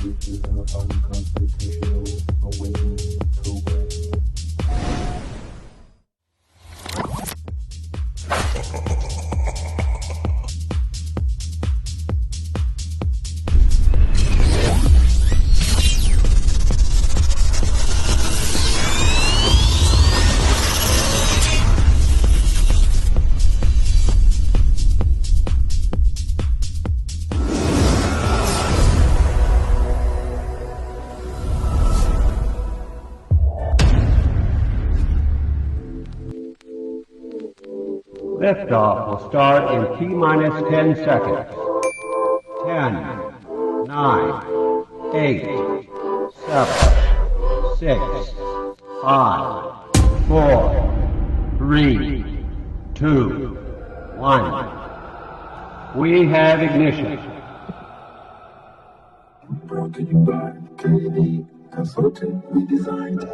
This is our Unconstitutional Awakening program. Liftoff will start in T-minus 10 seconds. 10, 9, 8, 7, 6, 5, 4, 3, 2, 1. We have ignition. Brought to you by Kaytlyn, consultant we designed.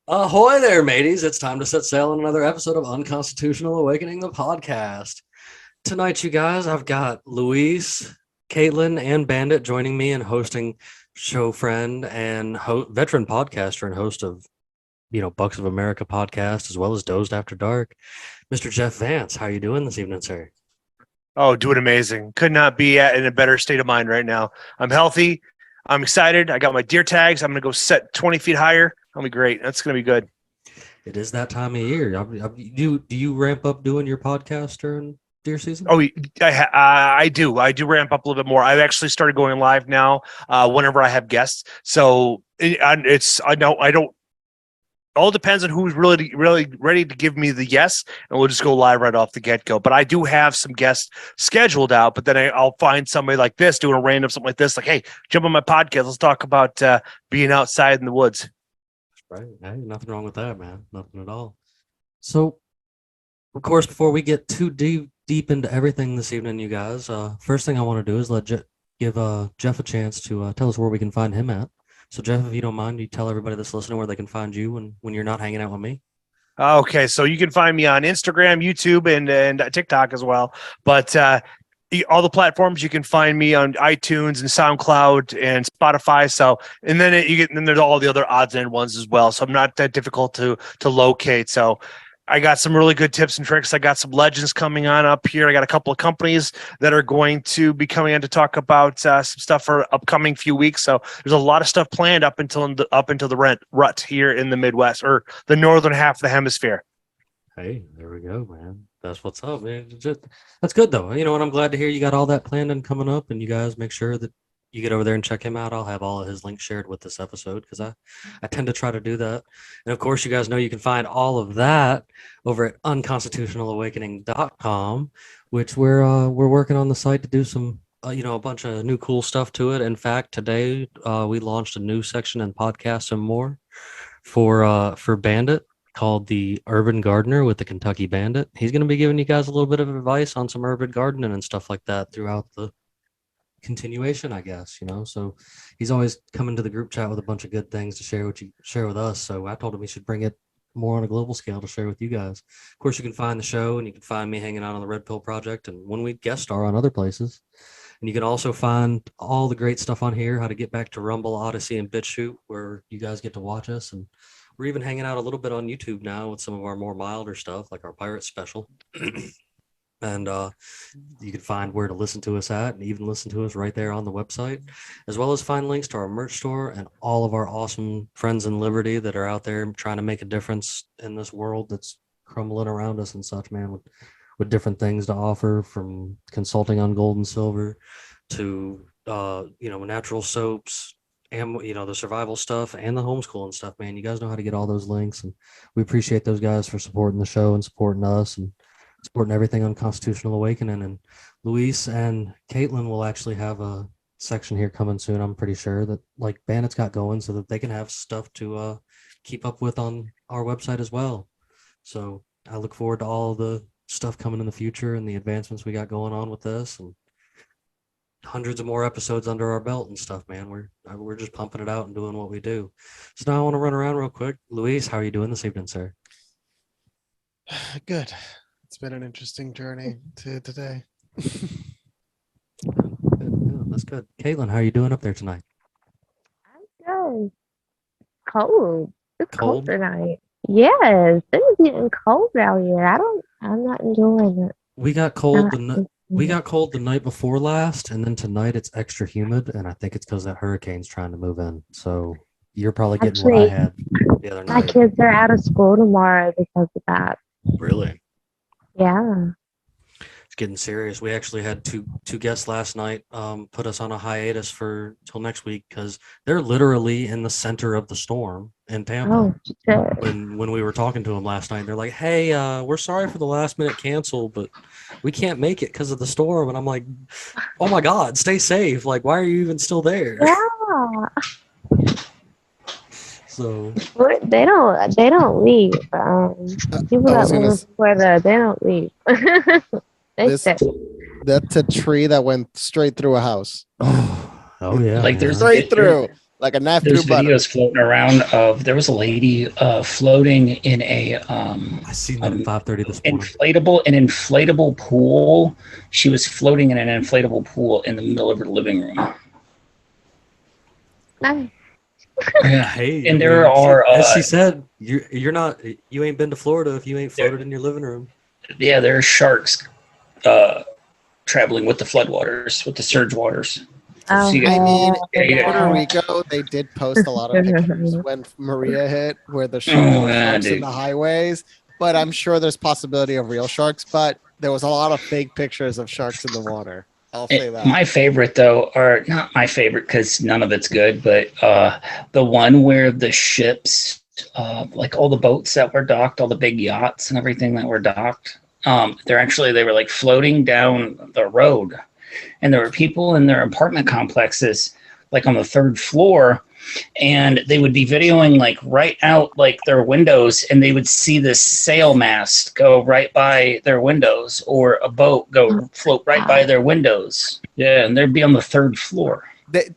Ahoy there, mateys. It's time to set sail on another episode of Unconstitutional Awakening, the podcast. Tonight, you guys, I've got Luis, Kaytlyn, and Bandit joining me and hosting show friend and veteran podcaster and host of, Bucks of America podcast, as well as Dozed After Dark, Mr. Jeff Vance. How are you doing this evening, sir? Oh, doing amazing. Could not be in a better state of mind right now. I'm healthy. I'm excited. I got my deer tags. I'm going to go set 20 feet higher. That'll be great. That's going to be good. It is that time of year. Do you ramp up doing your podcast during deer season? Oh, I do. I do ramp up a little bit more. I've actually started going live now whenever I have guests. So I don't. All depends on who's really ready to give me the yes, and we'll just go live right off the get-go. But I do have some guests scheduled out, but then I'll find somebody like this doing a random something like this, like, hey, jump on my podcast. Let's talk about being outside in the woods. Right. Hey, nothing wrong with that, man. Nothing at all. So, of course, before we get too deep into everything this evening, you guys, first thing I want to do is give Jeff a chance to tell us where we can find him at. So, Jeff, if you don't mind, you tell everybody that's listening where they can find you when you're not hanging out with me. Okay, so you can find me on Instagram, YouTube, and TikTok as well. But all the platforms you can find me on iTunes and SoundCloud and Spotify. So, and then then there's all the other odds and ones as well. So I'm not that difficult to locate. So I got some really good tips and tricks. I got some legends coming on up here. I got a couple of companies that are going to be coming in to talk about some stuff for upcoming few weeks. So there's a lot of stuff planned up until the rut here in the Midwest or the northern half of the hemisphere. Hey, there we go, man. That's what's up, man. That's good, though. And I'm glad to hear you got all that planned and coming up, and you guys make sure that you get over there and check him out. I'll have all of his links shared with this episode because I tend to try to do that. And, of course, you guys know you can find all of that over at unconstitutionalawakening.com, which we're working on the site to do some, a bunch of new cool stuff to it. In fact, today we launched a new section in Podcasts and More for Bandit, called the Urban Gardener with the Kentucky Bandit. He's going to be giving you guys a little bit of advice on some urban gardening and stuff like that throughout the continuation, I guess, So he's always coming to the group chat with a bunch of good things to share with us. So I told him he should bring it more on a global scale to share with you guys. Of course, you can find the show and you can find me hanging out on the Red Pill Project and when we guest star on other places. And you can also find all the great stuff on here, how to get back to Rumble, Odyssey, and BitChute, where you guys get to watch us. And we're even hanging out a little bit on YouTube now with some of our more milder stuff, like our Pirate Special. And you can find where to listen to us at and even listen to us right there on the website, as well as find links to our merch store and all of our awesome friends in Liberty that are out there trying to make a difference in this world that's crumbling around us and such, man, with different things to offer, from consulting on gold and silver to, natural soaps, and the survival stuff and the homeschool and stuff, man. You guys know how to get all those links, and we appreciate those guys for supporting the show and supporting us and supporting everything on Constitutional Awakening. And Luis and Kaytlyn will actually have a section here coming soon, I'm pretty sure, that like Bandit's got going, so that they can have stuff to keep up with on our website as well. So I look forward to all the stuff coming in the future and the advancements we got going on with this. And hundreds of more episodes under our belt and stuff, man. We're just pumping it out and doing what we do. So now I want to run around real quick. Luis, how are you doing this evening, sir? Good. It's been an interesting journey to today. Good. Yeah, that's good. Kaytlyn, how are you doing up there tonight? I'm good. Cold. It's cold Cold? tonight. Yes, it's getting cold out here. I'm not enjoying it. We got cold Not we got cold the night before last, and then tonight it's extra humid, and I think it's because that hurricane's trying to move in. So you're probably getting what I Actually, had the other my night. kids are out of school tomorrow because of that. Really? Yeah. It's getting serious. We actually had two guests last night put us on a hiatus for till next week because they're literally in the center of the storm in Tampa. Oh, shit. When we were talking to them last night, they're like, "Hey, we're sorry for the last minute cancel, but we can't make it because of the storm." And I'm like, "Oh my God, stay safe! Like, why are you even still there?" Yeah. So They don't leave. People I that was gonna live in s- Florida, they don't leave. They This- stay. That's a tree that went straight through a house. oh yeah, Like, man. there's Straight through. Like a knife There's through butter. videos floating around of there was a lady floating in a I seen that at 5:30 this morning. an inflatable pool. She was floating in an inflatable pool in the middle of her living room. Nice. Yeah. Hey, And there are, as she said, you ain't been to Florida if you ain't floated in your living room. Yeah, there are sharks traveling with the floodwaters, with the surge waters. Oh, So you I get- mean, Yeah, in yeah. Puerto Rico, they did post a lot of pictures when Maria hit, where the sharks in dude. the highways. But I'm sure there's possibility of real sharks. But there was a lot of fake pictures of sharks in the water. I'll say that. My favorite, though, or not my favorite because none of it's good, but the one where the ships, like all the boats that were docked, all the big yachts and everything that were docked, they were like floating down the road. And there were people in their apartment complexes, like on the third floor, and they would be videoing like right out like their windows, and they would see this sail mast go right by their windows, or a boat go float right by their windows. Yeah, and they'd be on the third floor.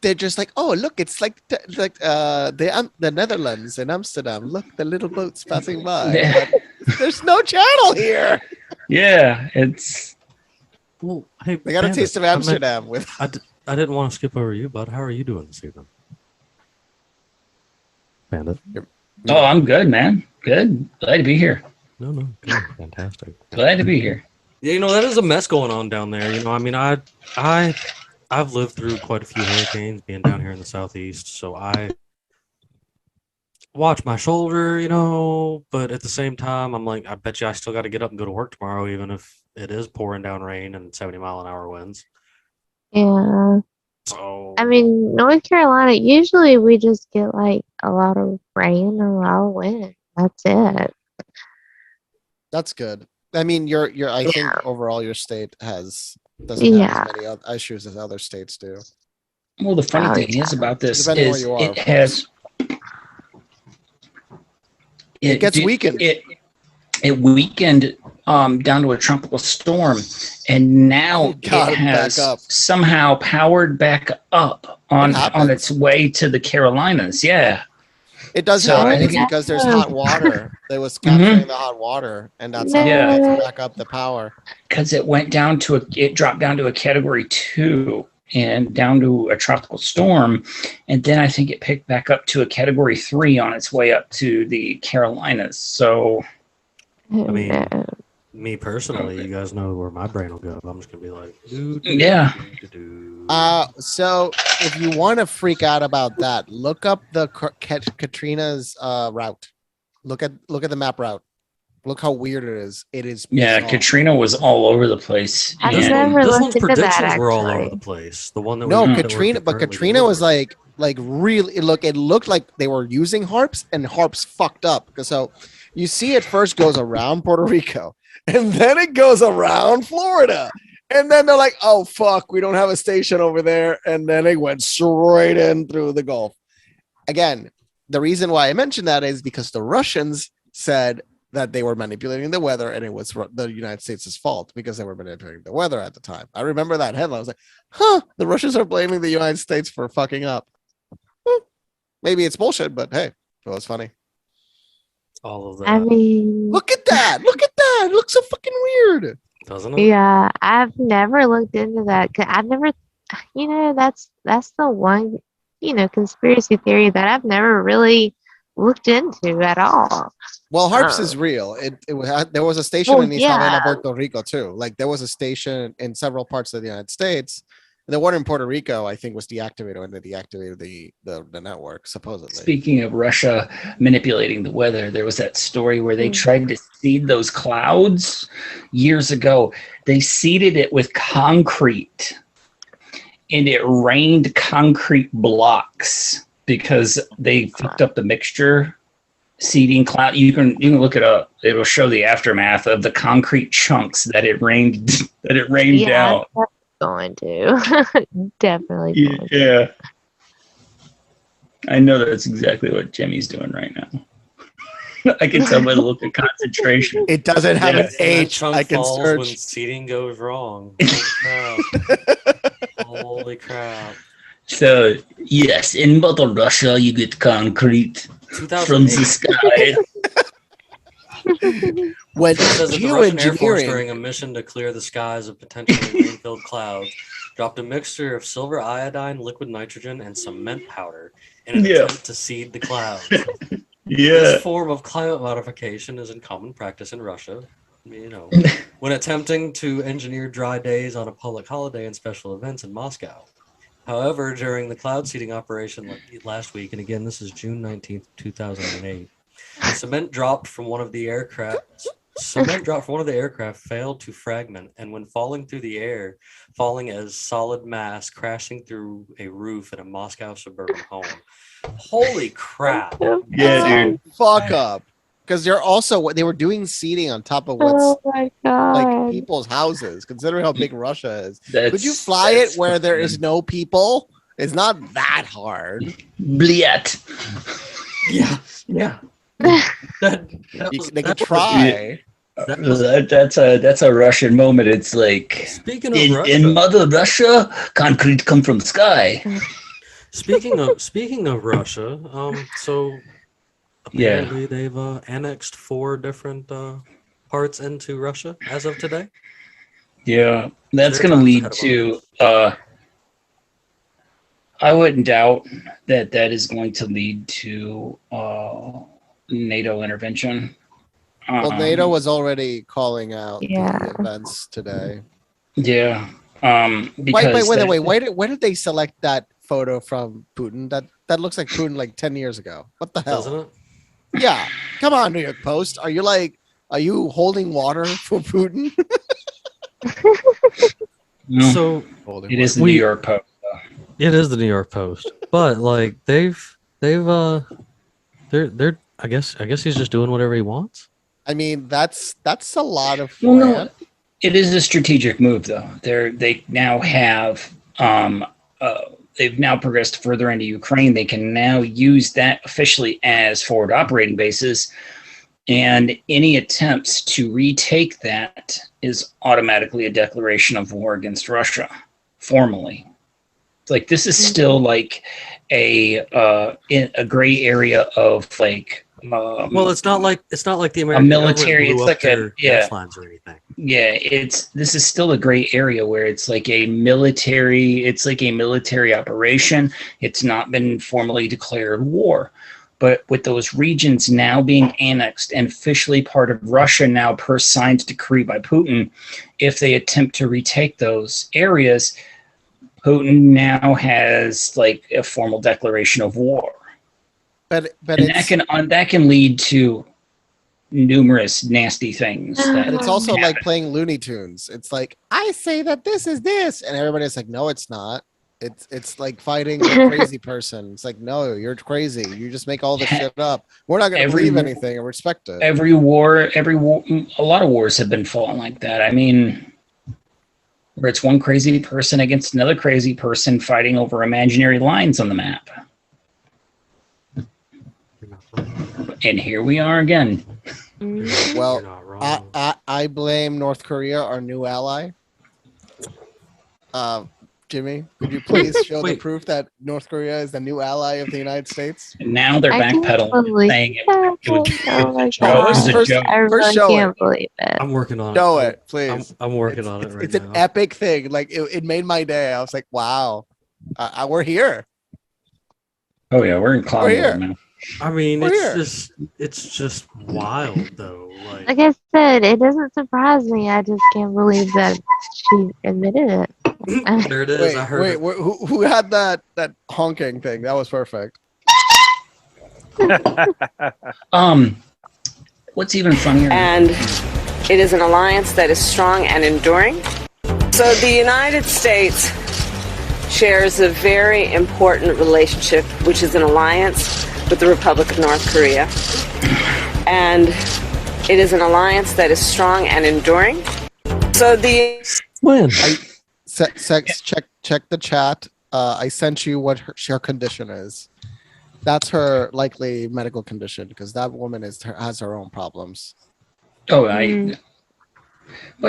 They're just like, oh, look, it's like the Netherlands in Amsterdam. Look, the little boats passing by. Yeah. But there's no channel here. Yeah, it's Well, hey, They got a Bandit, taste of I meant- Amsterdam with. I didn't want to skip over you, bud. How are you doing this evening? Bandit? oh, I'm good, man. Good. Glad to be here. No, good. Fantastic. Glad to be here. Yeah, that is a mess going on down there. I mean, I've lived through quite a few hurricanes being down here in the southeast, so I watch my shoulder, but at the same time, I'm like, I bet you I still got to get up and go to work tomorrow, even if it is pouring down rain and 70-mile-an-hour winds. Yeah. So I mean, North Carolina, usually we just get like a lot of rain and a lot of wind. That's it. That's good. I mean, I think Yeah. overall your state doesn't have Yeah. as many issues as other states do. Well, the funny Oh, thing yeah. is about this Depending is where you are, it of has It gets weakened. It weakened down to a tropical storm, and now Got it it has back up. somehow powered back up on happens. its way to the Carolinas. Yeah, It does So, happen I think because there's hot water. They was capturing the hot water, and that's how Yeah. it gets back up the power. because it dropped down to a category 2 and down to a tropical storm, and then I think it picked back up to a category 3 on its way up to the Carolinas. So I mean, me personally, you guys know where my brain will go. I'm just gonna be like, Yeah. So if you want to freak out about that, look up the Katrina's route. Look at the map route. Look how weird it is. It is. yeah, bizarre. Katrina was all over the place. I've This, and- never this looked one's into that, predictions were all over actually. the place. The one that No, we that we're Katrina, but currently Katrina was delivering. like really. It looked like they were using harps, and harps fucked up. So you see, it first goes around Puerto Rico, and then it goes around Florida, and then they're like, "Oh fuck, we don't have a station over there," and then it went straight in through the Gulf. Again, the reason why I mentioned that is because the Russians said that they were manipulating the weather and it was the United States' fault because they were manipulating the weather at the time. I remember that headline. I was like, huh, the Russians are blaming the United States for fucking up. Maybe it's bullshit, but hey, it was funny. All of that. I mean, Look at that. Look at that. It looks so fucking weird. Doesn't it? yeah, I've never looked into that. 'Cause I never, that's the one, conspiracy theory that I've never really looked into at all. Well, HARPS Oh. is real. There was a station Well, in Isabela, yeah. Puerto Rico, too. Like there was a station in several parts of the United States. And the one in Puerto Rico, I think, was deactivated when they deactivated the network, supposedly. Speaking of Russia manipulating the weather, there was that story where they tried to seed those clouds years ago. They seeded it with concrete, and it rained concrete blocks because they fucked up the mixture. Seeding cloud, you can look it up. It'll show the aftermath of the concrete chunks that it rained down. Going to definitely going to. Yeah, I know that's exactly what Jimmy's doing right now. I can tell by the look of concentration. It doesn't have an And that H. chunk I can falls when search. seating goes wrong. Holy crap. Holy crap. So yes, in Mother Russia, you get concrete from the 2008. sky. When It says that the Russian Air Force, geoengineering, during a mission to clear the skies of potentially rain-filled clouds, dropped a mixture of silver iodine, liquid nitrogen, and cement powder in an attempt to seed the clouds. This form of climate modification is in common practice in Russia. When attempting to engineer dry days on a public holiday and special events in Moscow. However, during the cloud seeding operation last week, and again, this is June 19th, 2008, cement dropped from one of the aircraft failed to fragment, and when falling through the air, falling as solid mass, crashing through a roof in a Moscow suburban home. Holy crap. Yeah, dude. fuck up. Because they were doing seeding on top of what's Oh my god! like people's houses, considering how big Russia is. That's, Could you fly it where there is no people? It's not that hard. Bliat. Yeah. They could try. That's a Russian moment. It's like Speaking of in Russia, Mother Russia, concrete come from sky. speaking of Russia, so apparently they've annexed 4 different parts into Russia as of today. Yeah, that's going to lead to. I wouldn't doubt that is going to lead to NATO intervention. Well, NATO was already calling out the the events today. Yeah. Wait. Where did they select that photo from Putin? That looks like Putin like 10 years ago. What the hell? Doesn't it? Yeah. Come on, New York Post. Are you holding water for Putin? No, So it is the New York Post. it is the New York Post, but like they're I guess he's just doing whatever he wants. I mean, that's a lot of Well, no, land. it is a strategic move, though. They now have they've now progressed further into Ukraine. They can now use that officially as forward operating bases, and any attempts to retake that is automatically a declaration of war against Russia, formally. Like this is still like a gray area of like. Well, it's not like the American a military. government blew It's up like their a gas lines or anything. Yeah, this is still a gray area where it's like a military. It's like a military operation. It's not been formally declared war, but with those regions now being annexed and officially part of Russia now per signed decree by Putin, if they attempt to retake those areas, Putin now has like a formal declaration of war. But And that can lead to numerous nasty things. But it's also happen. like playing Looney Tunes. It's like, I say that this is this, and everybody's like, no, it's not. It's like fighting a crazy person. It's like, no, you're crazy. You just make all this shit up. We're not going to believe anything and respect it. Every war, a lot of wars have been fought like that. I mean, where it's one crazy person against another crazy person fighting over imaginary lines on the map. And here we are again. Mhm. Well, You're not wrong. I blame North Korea, our new ally. Jimmy, could you please show the Wait. proof that North Korea is the new ally of the United States? And now they're I can't backpedaling, and believe saying that. it was Oh my it was a god. joke. I First really show can't believe it. I'm working on Show it. it, please. I'm working on it right It's now. an epic thing. Like it made my day. I was like, wow, we're here. Oh yeah, we're in clown We're mode here. now. I mean, We're here. it's just wild though. Like I said, it doesn't surprise me. I just can't believe that she admitted it. There it is. Wait, I heard it. who had that honking thing? That was perfect. What's even funnier? And it is an alliance that is strong and enduring. So the United States shares a very important relationship, which is an alliance with the Republic of North Korea. And it is an alliance that is strong and enduring. So the When? Check the chat. I sent you what her condition is. That's her likely medical condition because that woman has her own problems. But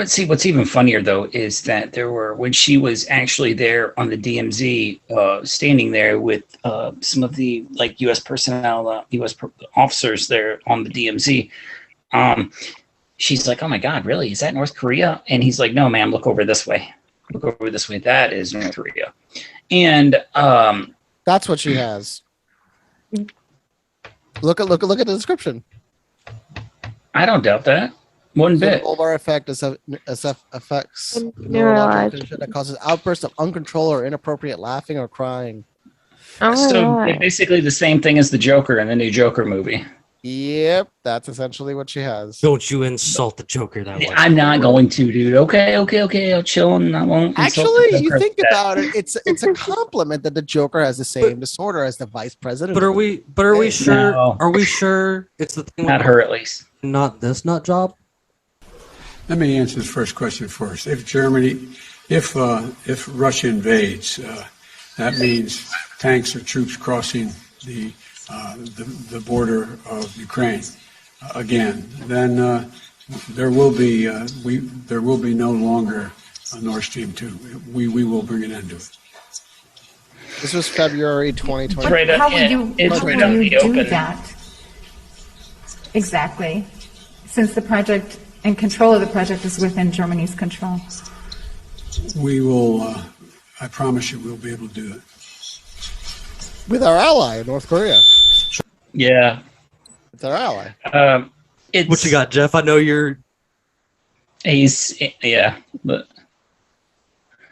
see, what's even funnier though is that when she was actually there on the DMZ, standing there with some of the like U.S. personnel, U.S. officers there on the DMZ. She's like, "Oh my God, really? Is that North Korea?" And he's like, "No, ma'am. Look over this way. Look over this way. That is North Korea." And that's what she has. Look at the description. I don't doubt that one bit. Bulbar effect is affects Neurological condition that causes outbursts of uncontrolled or inappropriate laughing or crying. Oh my So god. basically the same thing as the Joker in the new Joker movie. Yep, that's essentially what she has. Don't you insult the Joker that way. I'm not going to, dude. Okay. I'll chill and I won't. insult Actually, the you Joker. think about it, it's a compliment that the Joker has the same disorder as the vice president. But are we sure? No. Are we sure it's the thing? Not her, at least. Not this nut job. Let me answer the first question first. If Russia invades, that means tanks or troops crossing the border of Ukraine again. Then there will be no longer a Nord Stream 2. We will bring an end to it. This was February 2020. Right up- How yeah, will you, it's how right will out in you the do open. that? Exactly. Since the project and control of the project is within Germany's control. We will. I promise you, we'll be able to do it. With our ally, North Korea. Yeah. It's our ally. It's, What you got, Jeff? I know you're. But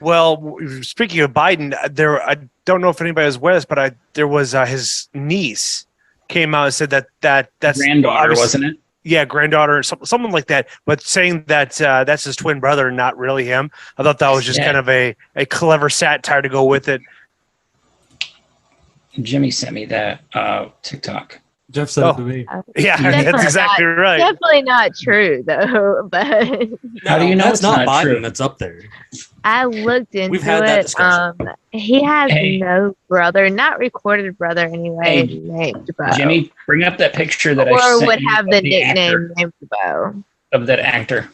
Well, speaking of Biden, I don't know if anybody was aware of this, but there was his niece came out and said that's granddaughter, wasn't it? Yeah, granddaughter, something like that. But saying that that's his twin brother, and not really him. I thought that was just kind of a clever satire to go with it. Jimmy sent me that TikTok. Jeff said it to me. Yeah, Definitely that's exactly not, right. Definitely not true though. But How do you know That's it's not not Biden. true? That's up there. I looked into We've had that it. discussion. He has Hey. no brother, not recorded brother anyway, Hey, named Bo. Jimmy, bring up that picture that I or sent would you have of the the actor, nickname named Bo. of that actor.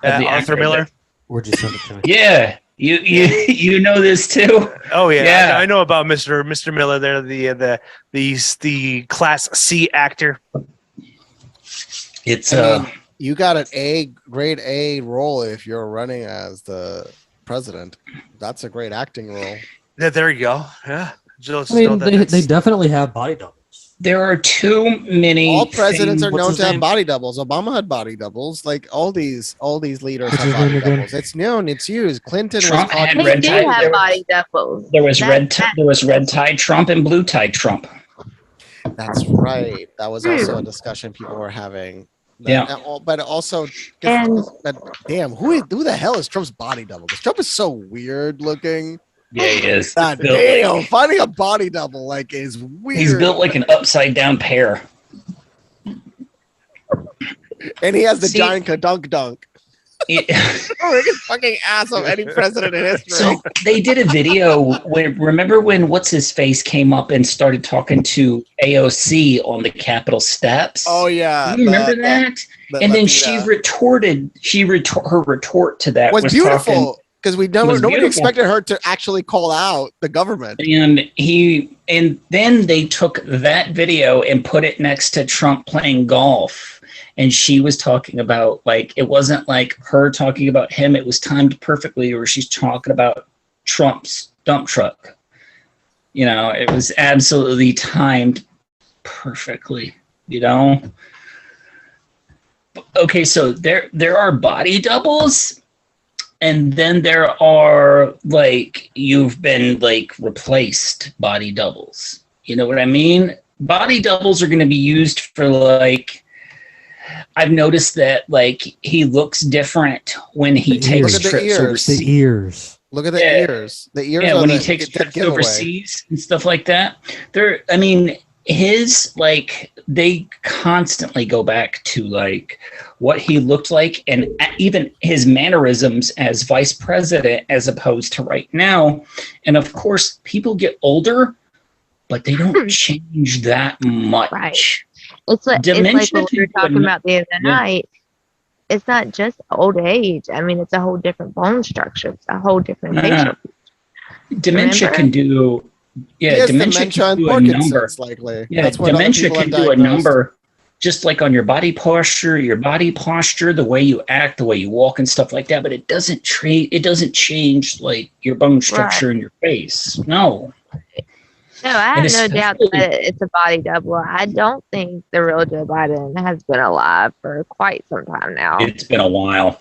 Of the Arthur actor Miller. Where'd you send it to me? Yeah, you know this too. Oh yeah, Yeah. I know about Mr. Miller. There, the Class C actor. It's I mean, you got an grade A role if you're running as the president. That's a great acting role. Yeah, there you go. Yeah, just I mean, know that they that's- definitely have body doubles. there are too many. All presidents are what's known his to have name? body doubles. Obama had body doubles. Like all these leaders What's have his body name again? doubles. It's known. It's used. Clinton Trump was caught. had They red do tie. have There was- body doubles. There was That- there was red tie Trump and blue tie Trump. That's right. That was also a discussion people were having. Yeah. But also, And- damn, who the hell is Trump's body double? Because Trump is so weird looking. Yeah, he is. God Built damn, like- finding a body double is weird. he's built like an upside down pear. and he has the See- giant dunk. Biggest fucking ass of any president in history. So they did a video remember when what's his face came up and started talking to AOC on the Capitol steps? Oh yeah, you remember that? And then she retorted. Her retort to that was beautiful because nobody expected her to actually call out the government. And then they took that video and put it next to Trump playing golf. And she was talking about, like, it wasn't like her talking about him. It was timed perfectly, or she's talking about Trump's dump truck. You know, it was absolutely timed perfectly, you know? Okay, so there are body doubles, and then there are, like, you've been, like, replaced body doubles. You know what I mean? Body doubles are going to be used for, like, I've noticed that, like, he looks different when he takes trips overseas. The ears. Look at the ears. The ears. Yeah, when he takes trips overseas and stuff like that. His, like, they constantly go back to, like, what he looked like, and even his mannerisms as vice president as opposed to right now. And of course, people get older, but they don't change that much. Right. It's like what we were talking about the other night. It's not just old age. I mean, it's a whole different bone structure. It's a whole different facial. Dementia can do. Yeah, dementia can do a number. Likely. Yeah, dementia can do a number, just like on your body posture, the way you act, the way you walk, and stuff like that. But it doesn't change like your bone structure in your face. No. No, I have no doubt that it's a body double. I don't think the real Joe Biden has been alive for quite some time now. It's been a while.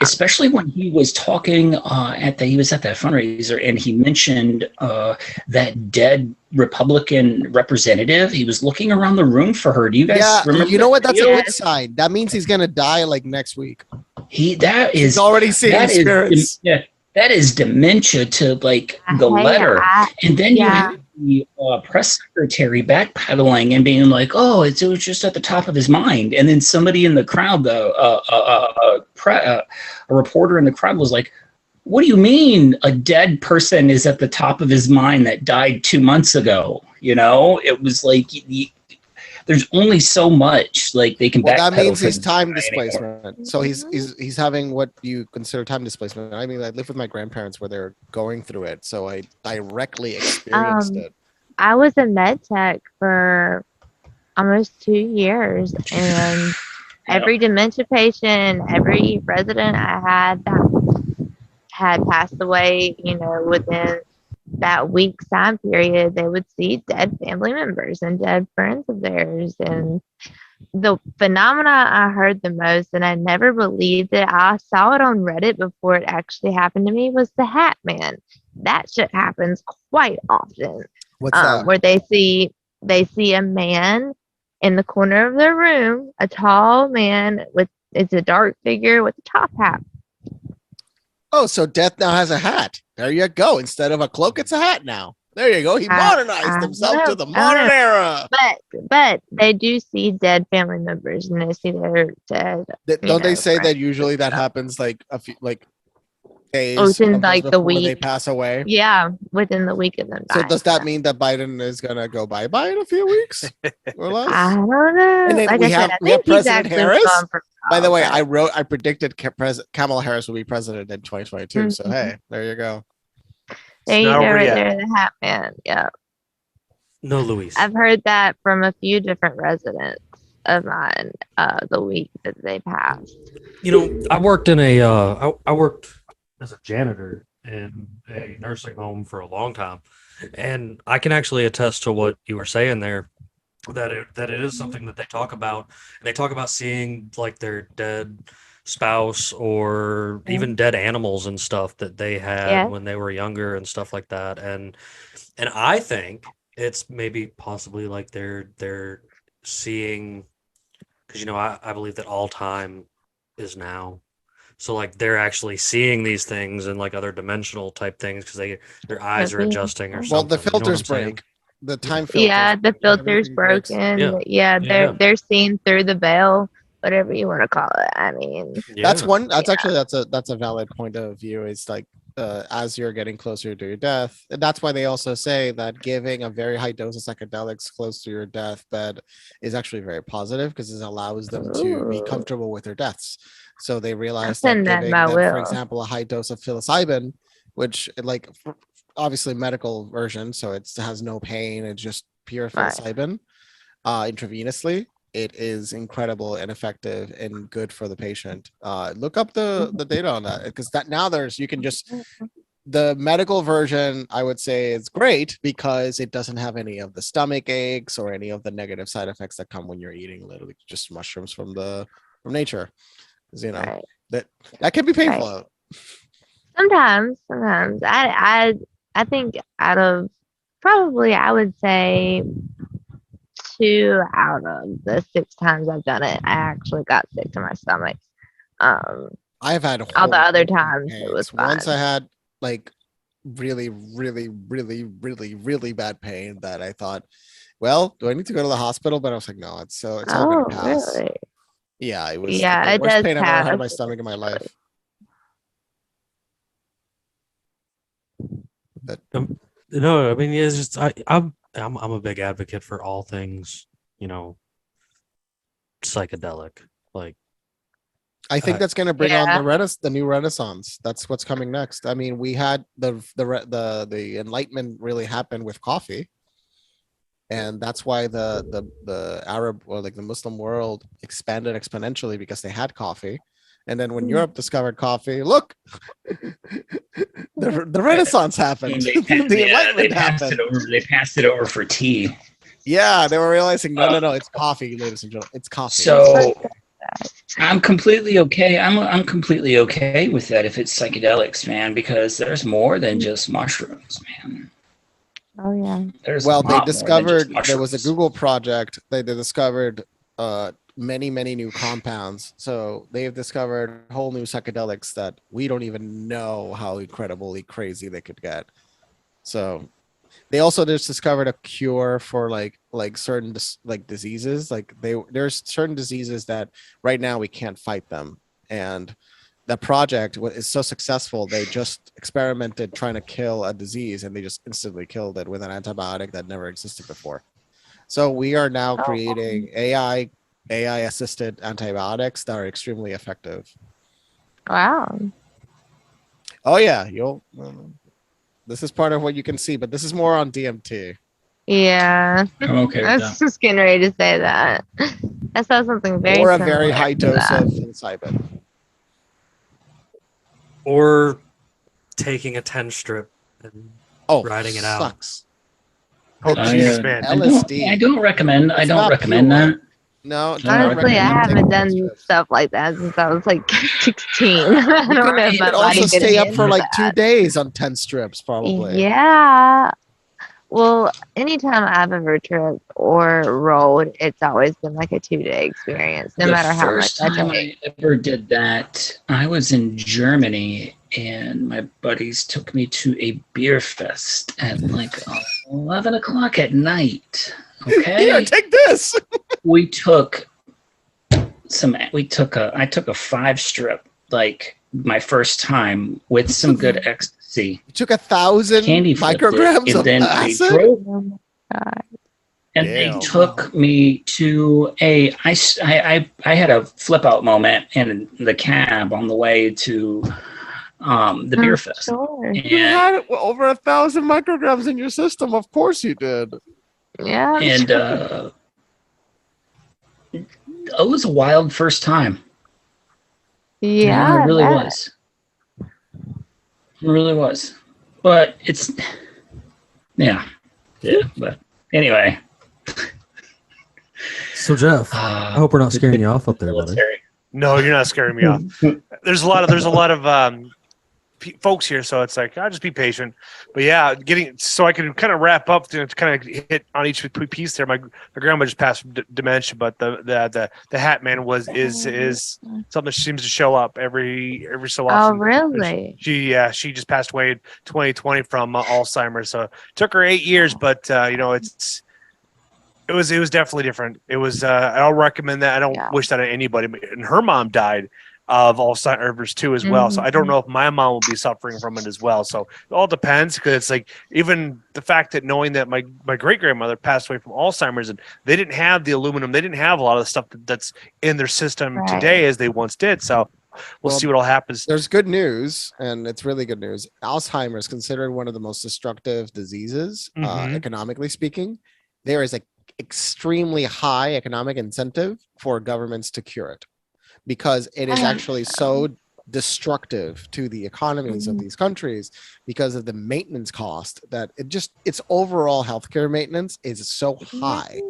Especially when he was talking he was at that fundraiser, and he mentioned that dead Republican representative. He was looking around the room for her. Do you guys remember? You know what? That's a good sign. That means he's gonna die like next week. He's already seeing spirits. That is dementia to, like, the letter. And then you have the press secretary backpedaling and being like, oh, it was just at the top of his mind. And then somebody in the crowd, a reporter in the crowd was like, what do you mean a dead person is at the top of his mind that died 2 months ago? You know, it was like, there's only so much like they can backpedal. That means he's time displacement. So he's having what you consider time displacement. I mean, I lived with my grandparents where they're going through it, so I directly experienced it. I was a med tech for almost 2 years, and every dementia patient, every resident I had that had passed away, you know, within that week's time period, they would see dead family members and dead friends of theirs. And the phenomena I heard the most, and I never believed it, I saw it on Reddit before it actually happened to me, was the Hatman. That shit happens quite often. What's that? Where they see a man in the corner of their room, a tall man it's a dark figure with a top hat. Oh, so death now has a hat. There you go. Instead of a cloak, it's a hat now. There you go. He modernized himself to the modern era. But they do see dead family members, and they see their dead. Don't they say that usually that happens like a few days? Within like the week they pass away. Yeah, within the week of them. So does that mean that Biden is gonna go bye in a few weeks or less? I don't know. And then like we have President Harris. By the way, I predicted Kamala Harris will be president in 2022. Mm-hmm. So hey, there you go. There you go, right there, the Hat Man. Yeah. No, Luis. I've heard that from a few different residents of mine the week that they passed. You know, I worked in I worked as a janitor in a nursing home for a long time, and I can actually attest to what you were saying there. That it is something that they talk about. And they talk about seeing like their dead spouse or even dead animals and stuff that they had when they were younger and stuff like that. And I think it's maybe possibly like they're seeing, because you know I believe that all time is now. So like they're actually seeing these things and like other dimensional type things because their eyes are adjusting or something. Well, the filters break. The time filter. Yeah, the filter's broken. They're seeing through the veil. whatever you want to call it. I mean, That's one. That's actually that's a valid point of view. It's like as you're getting closer to your death, and that's why they also say that giving a very high dose of psychedelics close to your deathbed is actually very positive because it allows them to be ooh, comfortable with their deaths. So they I'm realize that putting that in giving my them, for will. example, a high dose of psilocybin, which like obviously medical version, so it has no pain, it's just pure Right. psilocybin intravenously. It is incredible and effective and good for the patient. Look up the data on that because that now you can just the medical version. I would say is great because it doesn't have any of the stomach aches or any of the negative side effects that come when you're eating literally just mushrooms from nature. 'Cause, you know Right. that can be painful. Sometimes I think out of probably I would say 2 out of the 6 times I've done it, I actually got sick to my stomach. I've had All the other horrible times it was pains. Once fine. I had like really, really, really, really, really bad pain that I thought, well, do I need to go to the hospital? But I was like, no, it's all gonna Oh, pass. really? Yeah, it was Yeah, the it worst does pain I've ever had in pass my stomach in my life. But No, I mean, it's just I'm a big advocate for all things, psychedelic. Like, I think that's going to bring on Yeah. the new renaissance. That's what's coming next. I mean, we had the Enlightenment really happened with coffee, and that's why the Arab or like the Muslim world expanded exponentially because they had coffee. And then when Europe discovered coffee, look, the Renaissance happened. They, The Enlightenment they passed happened. it over. They passed it over for tea. Yeah, they were realizing no, it's coffee, ladies and gentlemen, it's coffee. So I'm completely okay. I'm completely okay with that if it's psychedelics, man, because there's more than just mushrooms, man. Oh yeah. There's Well, a they lot more than discovered just there was a mushrooms. Google project. They discovered many new compounds. So they have discovered whole new psychedelics that we don't even know how incredibly crazy they could get. So they also just discovered a cure for like certain diseases. Like there's certain diseases that right now we can't fight them, and the project is so successful. They just experimented trying to kill a disease, and they just instantly killed it with an antibiotic that never existed before. So we are now creating AI assisted antibiotics that are extremely effective. Wow. Oh yeah, this is part of what you can see, but this is more on DMT. Yeah. I'm okay I with was that. just getting ready to say that. I saw something very Or a similar very high to dose that. of psilocybin. or taking a 10 strip and Oh, riding it out. sucks. Oh, It's Jesus, I, man. I don't. LSD. I don't recommend. I It's don't not recommend pure. that. No, do I not don't Honestly, I recommend recommend haven't taking done strips. stuff like that since I was like 16. I You don't know if could my also body could stay up for handle like 2 that. days on 10 strips, probably. Yeah. Well, anytime I've ever tripped or rolled, it's always been like a 2-day experience, no The matter how much first I time take. I ever did that, I was in Germany, and my buddies took me to a beer fest at like 11 o'clock at night. Okay. Here, take this. We took I took a 5 strip, like my first time, with some good ecstasy. You took 1,000 Candy flipped micrograms it, and of then acid. they drove, Oh my God. and Damn. they took me to I had a flip out moment in the cab on the way to the beer fest. Sure. You And had over 1,000 micrograms in your system. Of course you did. Yeah. I'm and sure. it was a wild first time. Yeah. It I really bet. was. It really was. But it's yeah. But anyway. So Jeff, I hope we're not scaring you off up there, buddy. No, you're not scaring me off. There's a lot of folks here, so it's like I'll just be patient. But yeah, so I can kind of wrap up to kind of hit on each piece there. My grandma just passed dementia, but the Hatman is something that seems to show up every so Oh, often. really? She just passed away in 2020 from Alzheimer. So it took her 8 years, but it It was definitely different. It was I don't recommend that. I don't wish that on anybody. And her mom died of Alzheimer's too as well. So I don't know if my mom will be suffering from it as well. So it all depends, because it's like even the fact that knowing that my great grandmother passed away from Alzheimer's, and they didn't have the aluminum, they didn't have a lot of the stuff that's in their system today as they once did. So we'll see what all happens. There's good news, and it's really good news. Alzheimer's is considered one of the most destructive diseases, economically speaking. There is an extremely high economic incentive for governments to cure it, because it is actually so destructive to the economies of these countries because of the maintenance cost, that its overall healthcare maintenance is so high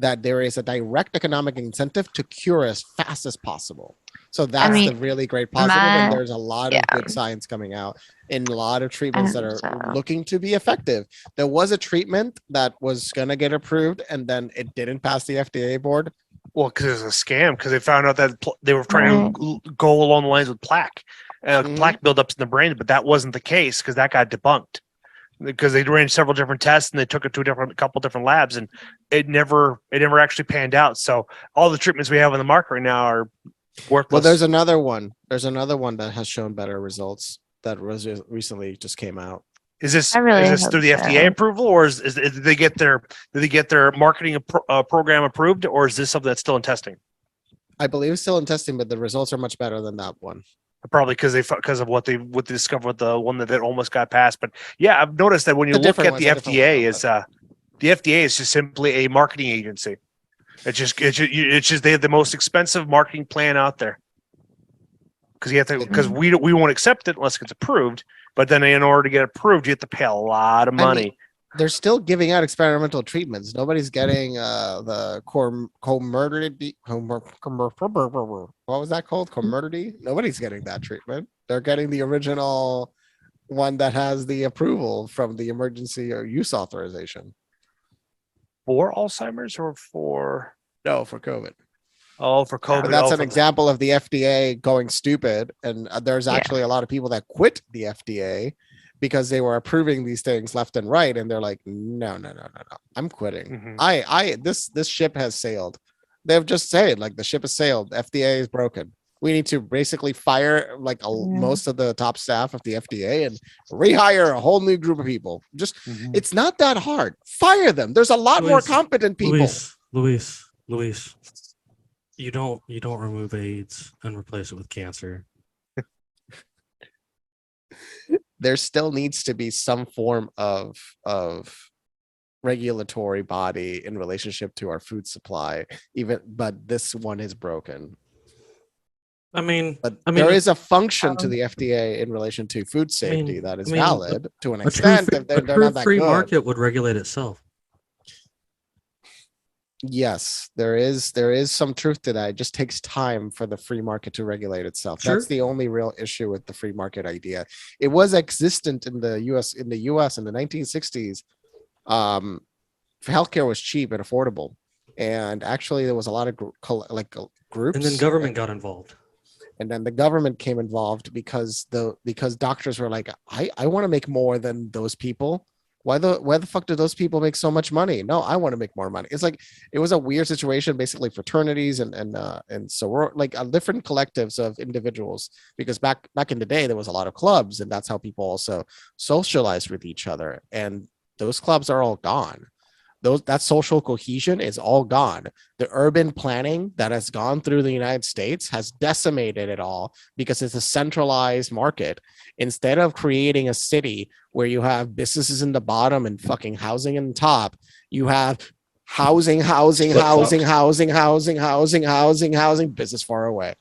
that there is a direct economic incentive to cure as fast as possible. So that's the really great positive, and there's a lot of good science coming out in a lot of treatments that are looking to be effective. There was a treatment that was going to get approved, and then it didn't pass the FDA board. Well, because it's a scam, because they found out that they were trying to go along the lines with plaque. Plaque buildups in the brain, but that wasn't the case, because that got debunked. Because they ran several different tests, and they took it to a couple different labs, and it never actually panned out. So all the treatments we have on the market right now are worthless. Well, there's another one. There's another one that has shown better results that was recently just came out. Is this through the FDA approval, or did they get their marketing program approved, or is this something that's still in testing? I believe it's still in testing, but the results are much better than that one. Probably because of what they discovered with the one that almost got passed. But yeah, I've noticed that when you look at the FDA, the FDA is just simply a marketing agency. It's just they have the most expensive marketing plan out there. Because we won't accept it unless it gets approved. But then in order to get approved, you have to pay a lot of money. I mean, they're still giving out experimental treatments. Nobody's getting the comorbidity. What was that called? Comorbidity? Nobody's getting that treatment. They're getting the original one that has the approval from the emergency or use authorization. For Alzheimer's or for? No, for COVID. Oh, for COVID. But that's an example of the FDA going stupid. And there's actually a lot of people that quit the FDA because they were approving these things left and right. And they're like, no, I'm quitting. This ship has sailed. They've just said, like, the ship has sailed. FDA is broken. We need to basically fire most of the top staff of the FDA and rehire a whole new group of people. Just it's not that hard. Fire them. There's a lot more competent people. Luis. You don't remove AIDS and replace it with cancer. There still needs to be some form of regulatory body in relationship to our food supply, but this one is broken. I mean, there is a function to the FDA in relation to food safety that is valid to an extent. They're not that free good. Market would regulate itself. Yes, there is some truth to that. It just takes time for the free market to regulate itself. Sure. That's the only real issue with the free market idea. It was existent in the US in the 1960s. Healthcare was cheap and affordable, and actually there was a lot of groups. And then government got involved. And then the government came involved because doctors were like, I want to make more than those people. Why the fuck do those people make so much money? No, I want to make more money. It's like it was a weird situation, basically fraternities and so like different collectives of individuals, because back in the day there was a lot of clubs, and that's how people also socialized with each other. And those clubs are all gone. That social cohesion is all gone. The urban planning that has gone through the United States has decimated it all because it's a centralized market. Instead of creating a city where you have businesses in the bottom and fucking housing in the top, you have housing, business far away.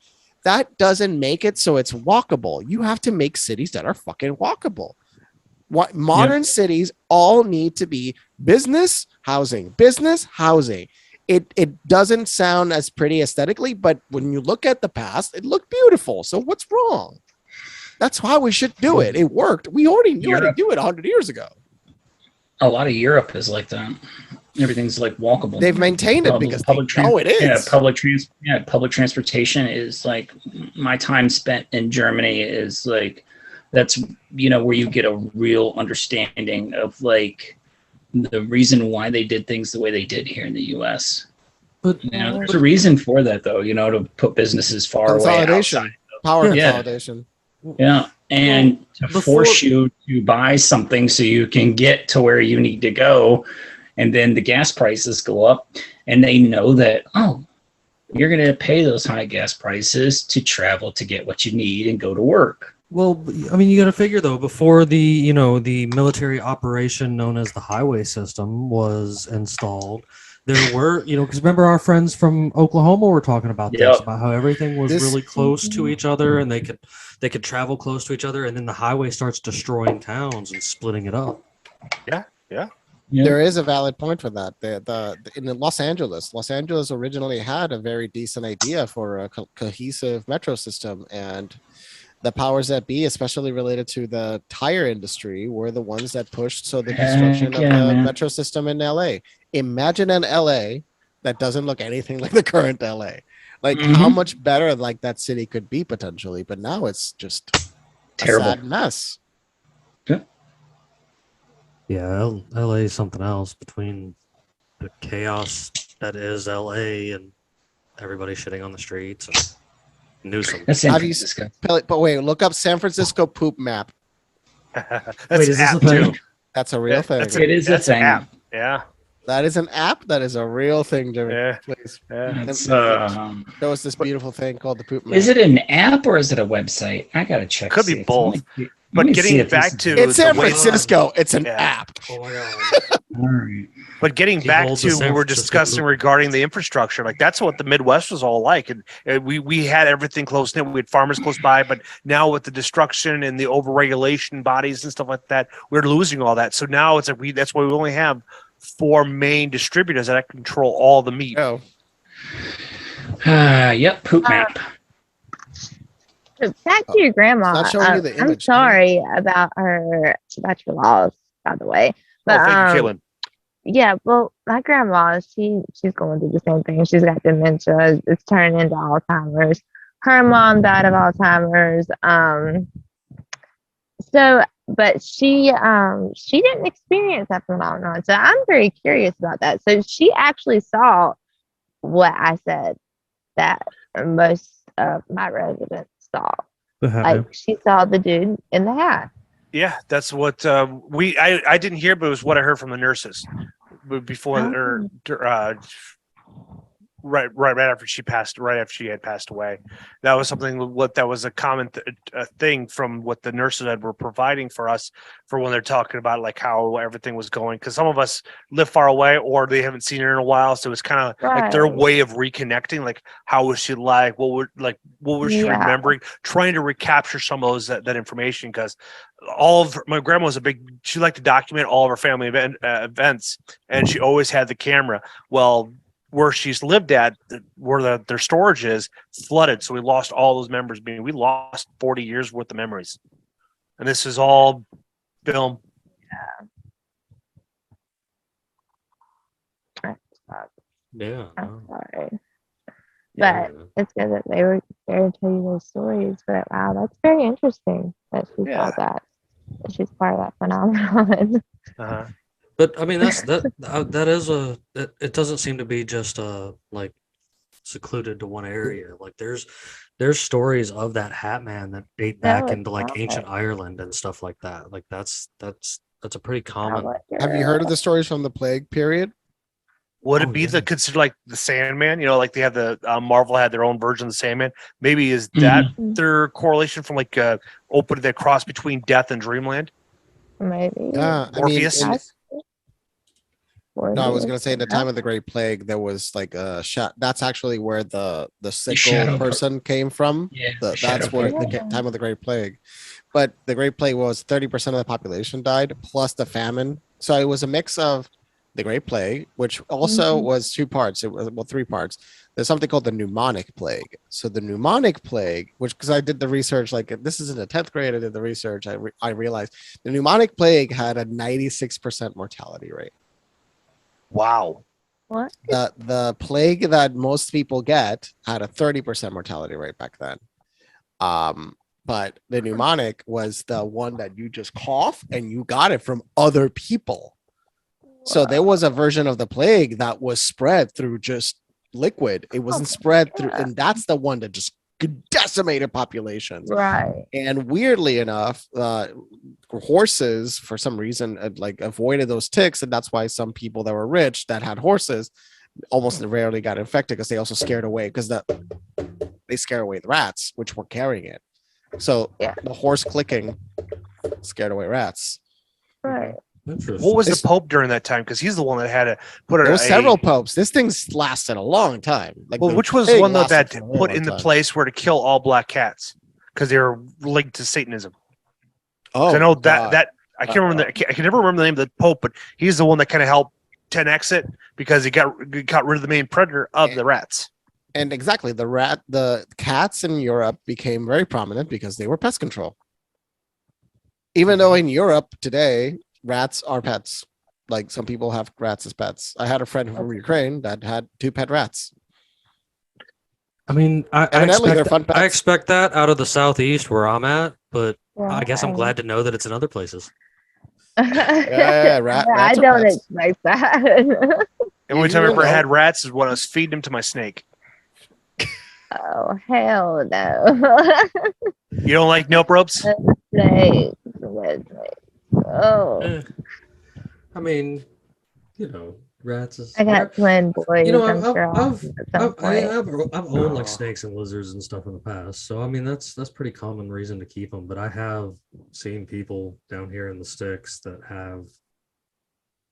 That doesn't make it so it's walkable. You have to make cities that are fucking walkable. What modern cities all need to be business housing. It doesn't sound as pretty aesthetically, but when you look at the past, it looked beautiful. So what's wrong? That's how we should do it. It worked. We already knew how to do it 100 years ago. A lot of Europe is like that. Everything's like walkable. They've maintained it because they know it is. Public transportation is like, my time spent in Germany is like, that's, where you get a real understanding of like the reason why they did things the way they did here in the U.S. But There's a reason for that, though. To put businesses far away Consolidation, outside. power Yeah. consolidation. Yeah, and to before- force you to buy something so you can get to where you need to go, and then the gas prices go up, and they know that, oh, you're going to pay those high gas prices to travel to get what you need and go to work. Well, I mean, you got to figure though, before the the military operation known as the highway system was installed, there were because remember our friends from Oklahoma were talking about this, Yep. about how everything was This- really close to each other, and they could travel close to each other, and then the highway starts destroying towns and splitting it up. Yeah. There is a valid point for that. In Los Angeles originally had a very decent idea for a cohesive metro system, and the powers that be, especially related to the tire industry, were the ones that pushed the construction of the metro system in LA. Imagine an LA that doesn't look anything like the current LA. Like how much better that city could be potentially, but now it's just Terrible. a sad mess. Yeah, LA is something else between the chaos that is LA and everybody shitting on the streets and Newsom. That's San Have you- Francisco. But wait, look up San Francisco poop map. That's Wait, is this app a thing? too. That's a real Yeah, thing. that's It is a That's an thing. app. Yeah. That is an app. That is a real thing, Jimmy. Yeah. Please. Yeah. It's, There was this beautiful thing called the poop map. is it an app or is it a website? I gotta check. Could to be see. It's both. only- But let me getting see if back this to is- It's San the way- Francisco. It's an Yeah. app. Oh my god. All right. But getting back Behold to the what San we were Francisco discussing loop. regarding the infrastructure, that's what the Midwest was all like, and we had everything close knit. We had farmers close by, but now with the destruction and the overregulation bodies and stuff like that, we're losing all that. So now it's that's why we only have 4 main distributors that control all the meat. Oh, Yep. Poop map. So back to your grandma. It's not showing you the I'm image. sorry about your loss, by the way. But Thank you, Kaytlyn. yeah, well, my grandma, she's going through the same thing. She's got dementia. It's turning into Alzheimer's. Her mom died of Alzheimer's. But she didn't experience that phenomenon. So I'm very curious about that. So she actually saw what I said that most of my residents saw. Like she saw the dude in the hat. Yeah, that's what I didn't hear, but it was what I heard from the nurses before right after she had passed away. That was something that was a common thing from what the nurses were providing for us for when they're talking about how everything was going, because some of us live far away or they haven't seen her in a while, so it's kind of like their way of reconnecting, like how was she, what was she remembering, trying to recapture some of those that information, because my grandma was she liked to document all of her family events, and she always had the camera. Well, where she's lived at, where their storage is, flooded, so we lost all those memories. We lost 40 years worth of memories, and this is all film. Yeah. I'm sorry. Yeah. But it's good that they were there to tell you those stories. But wow, that's very interesting that she saw that she's part of that phenomenon. Uh-huh. But I mean, that is it doesn't seem to be just secluded to one area. Like there's stories of that Hatman that date back into ancient Ireland and stuff like that. Like that's a pretty common. Have you heard of the stories from the plague period? Would it be considered like the Sandman? Like they have Marvel had their own version of the Sandman. Maybe is that their correlation from opening that cross between Death and Dreamland? Maybe. Yeah, Morpheus. No, I was gonna say in the time of the Great Plague, there was a shot. That's actually where the sickle person came from. Yeah, That's where the time of the Great Plague. But the Great Plague was 30% of the population died, plus the famine. So it was a mix of the Great Plague, which also was 2 parts. It was 3 parts. There's something called the pneumonic plague. So the pneumonic plague, which because I did the research, this is in the 10th grade, I did the research. I realized the pneumonic plague had a 96% mortality rate. Wow. What? The plague that most people get had a 30% mortality rate back then. But the pneumonic was the one that you just cough and you got it from other people. So there was a version of the plague that was spread through just liquid. It wasn't spread through, and that's the one that just decimated populations. Right. And weirdly enough, horses, for some reason, like avoided those ticks, and that's why some people that were rich that had horses almost rarely got infected because they also scared away they scare away the rats, which were carrying it. So the horse clicking scared away rats. Right. What was the Pope during that time? Because he's the one that had to put There was several popes. This thing's lasted a long time. Like, well, which was the one that put in the place where to kill all black cats because they were linked to Satanism? Oh, I know that I can't remember. I can never remember the name of the Pope, but he's the one that kind of helped 10x it because he got rid of the main predator of the rats. And exactly, the cats in Europe became very prominent because they were pest control. Even though in Europe today, rats are pets. Like some people have rats as pets. I had a friend from Ukraine that had 2 pet rats. I mean, I Evidently, they're fun pets. I expect that out of the southeast where I'm at, but Well, I guess I'm glad to know that it's in other places. Yeah, I rats are don't pets. expect that. The only time I You ever know. had rats is when I was feeding them to my snake. Oh, hell no. You don't like nope ropes? Snakes. Oh, Eh, I mean, rats is. I got twin boys. You know, I'm sure I'll I've, have at some point. I've owned like snakes and lizards and stuff in the past, so I mean that's pretty common reason to keep them. But I have seen people down here in the sticks that have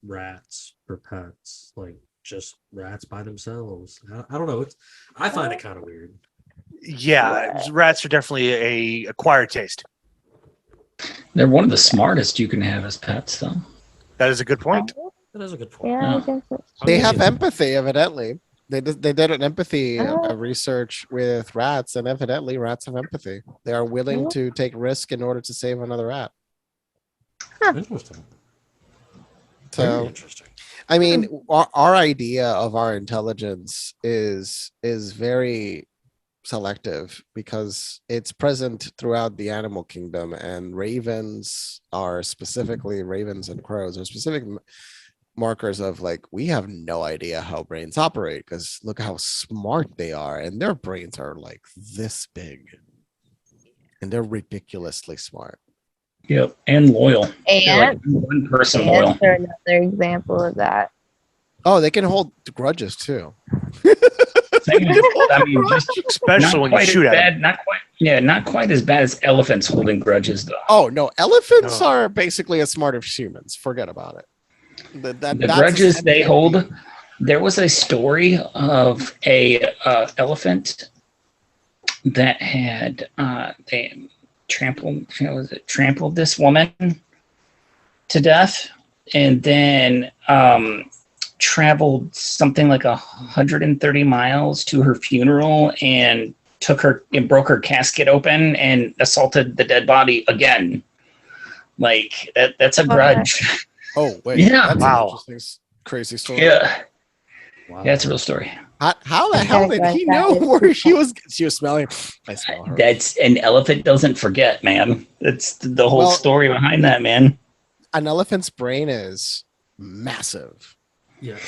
rats for pets, like just rats by themselves. I don't know. I find it kind of weird. Yeah, rats are definitely a acquired taste. They're one of the smartest you can have as pets, though. That is a good point. That is a good point. Yeah, I guess that's They true. have empathy, evidently. They did an empathy Oh. research with rats, and evidently rats have empathy. They are willing to take risk in order to save another rat. Interesting. Very So, interesting. I mean, our idea of our intelligence is very selective because it's present throughout the animal kingdom, and ravens and crows are specific markers of like, we have no idea how brains operate because look how smart they are, and their brains are like this big and they're ridiculously smart. Yep, and loyal. They're like And one person loyal. ants are another example of that. Oh, they can hold grudges too. I mean, just Especially not when you quite shoot as at them. bad. Not quite as bad as elephants holding grudges, though. Oh no, elephants No. are basically as smart as humans. Forget about it. The That's grudges they envy. hold. There was a story of a elephant that had they trampled this woman to death, and then traveled something like 130 miles to her funeral and took her and broke her casket open and assaulted the dead body again. Like that's a grudge. Oh wait, Yeah. that's Wow. an interesting, crazy story. Yeah. Wow. Yeah, it's a real story. How the hell did he know where she was smelling? I smell her. That's an elephant doesn't forget, man. That's the whole Well- story behind that, man. An elephant's brain is massive. Yeah.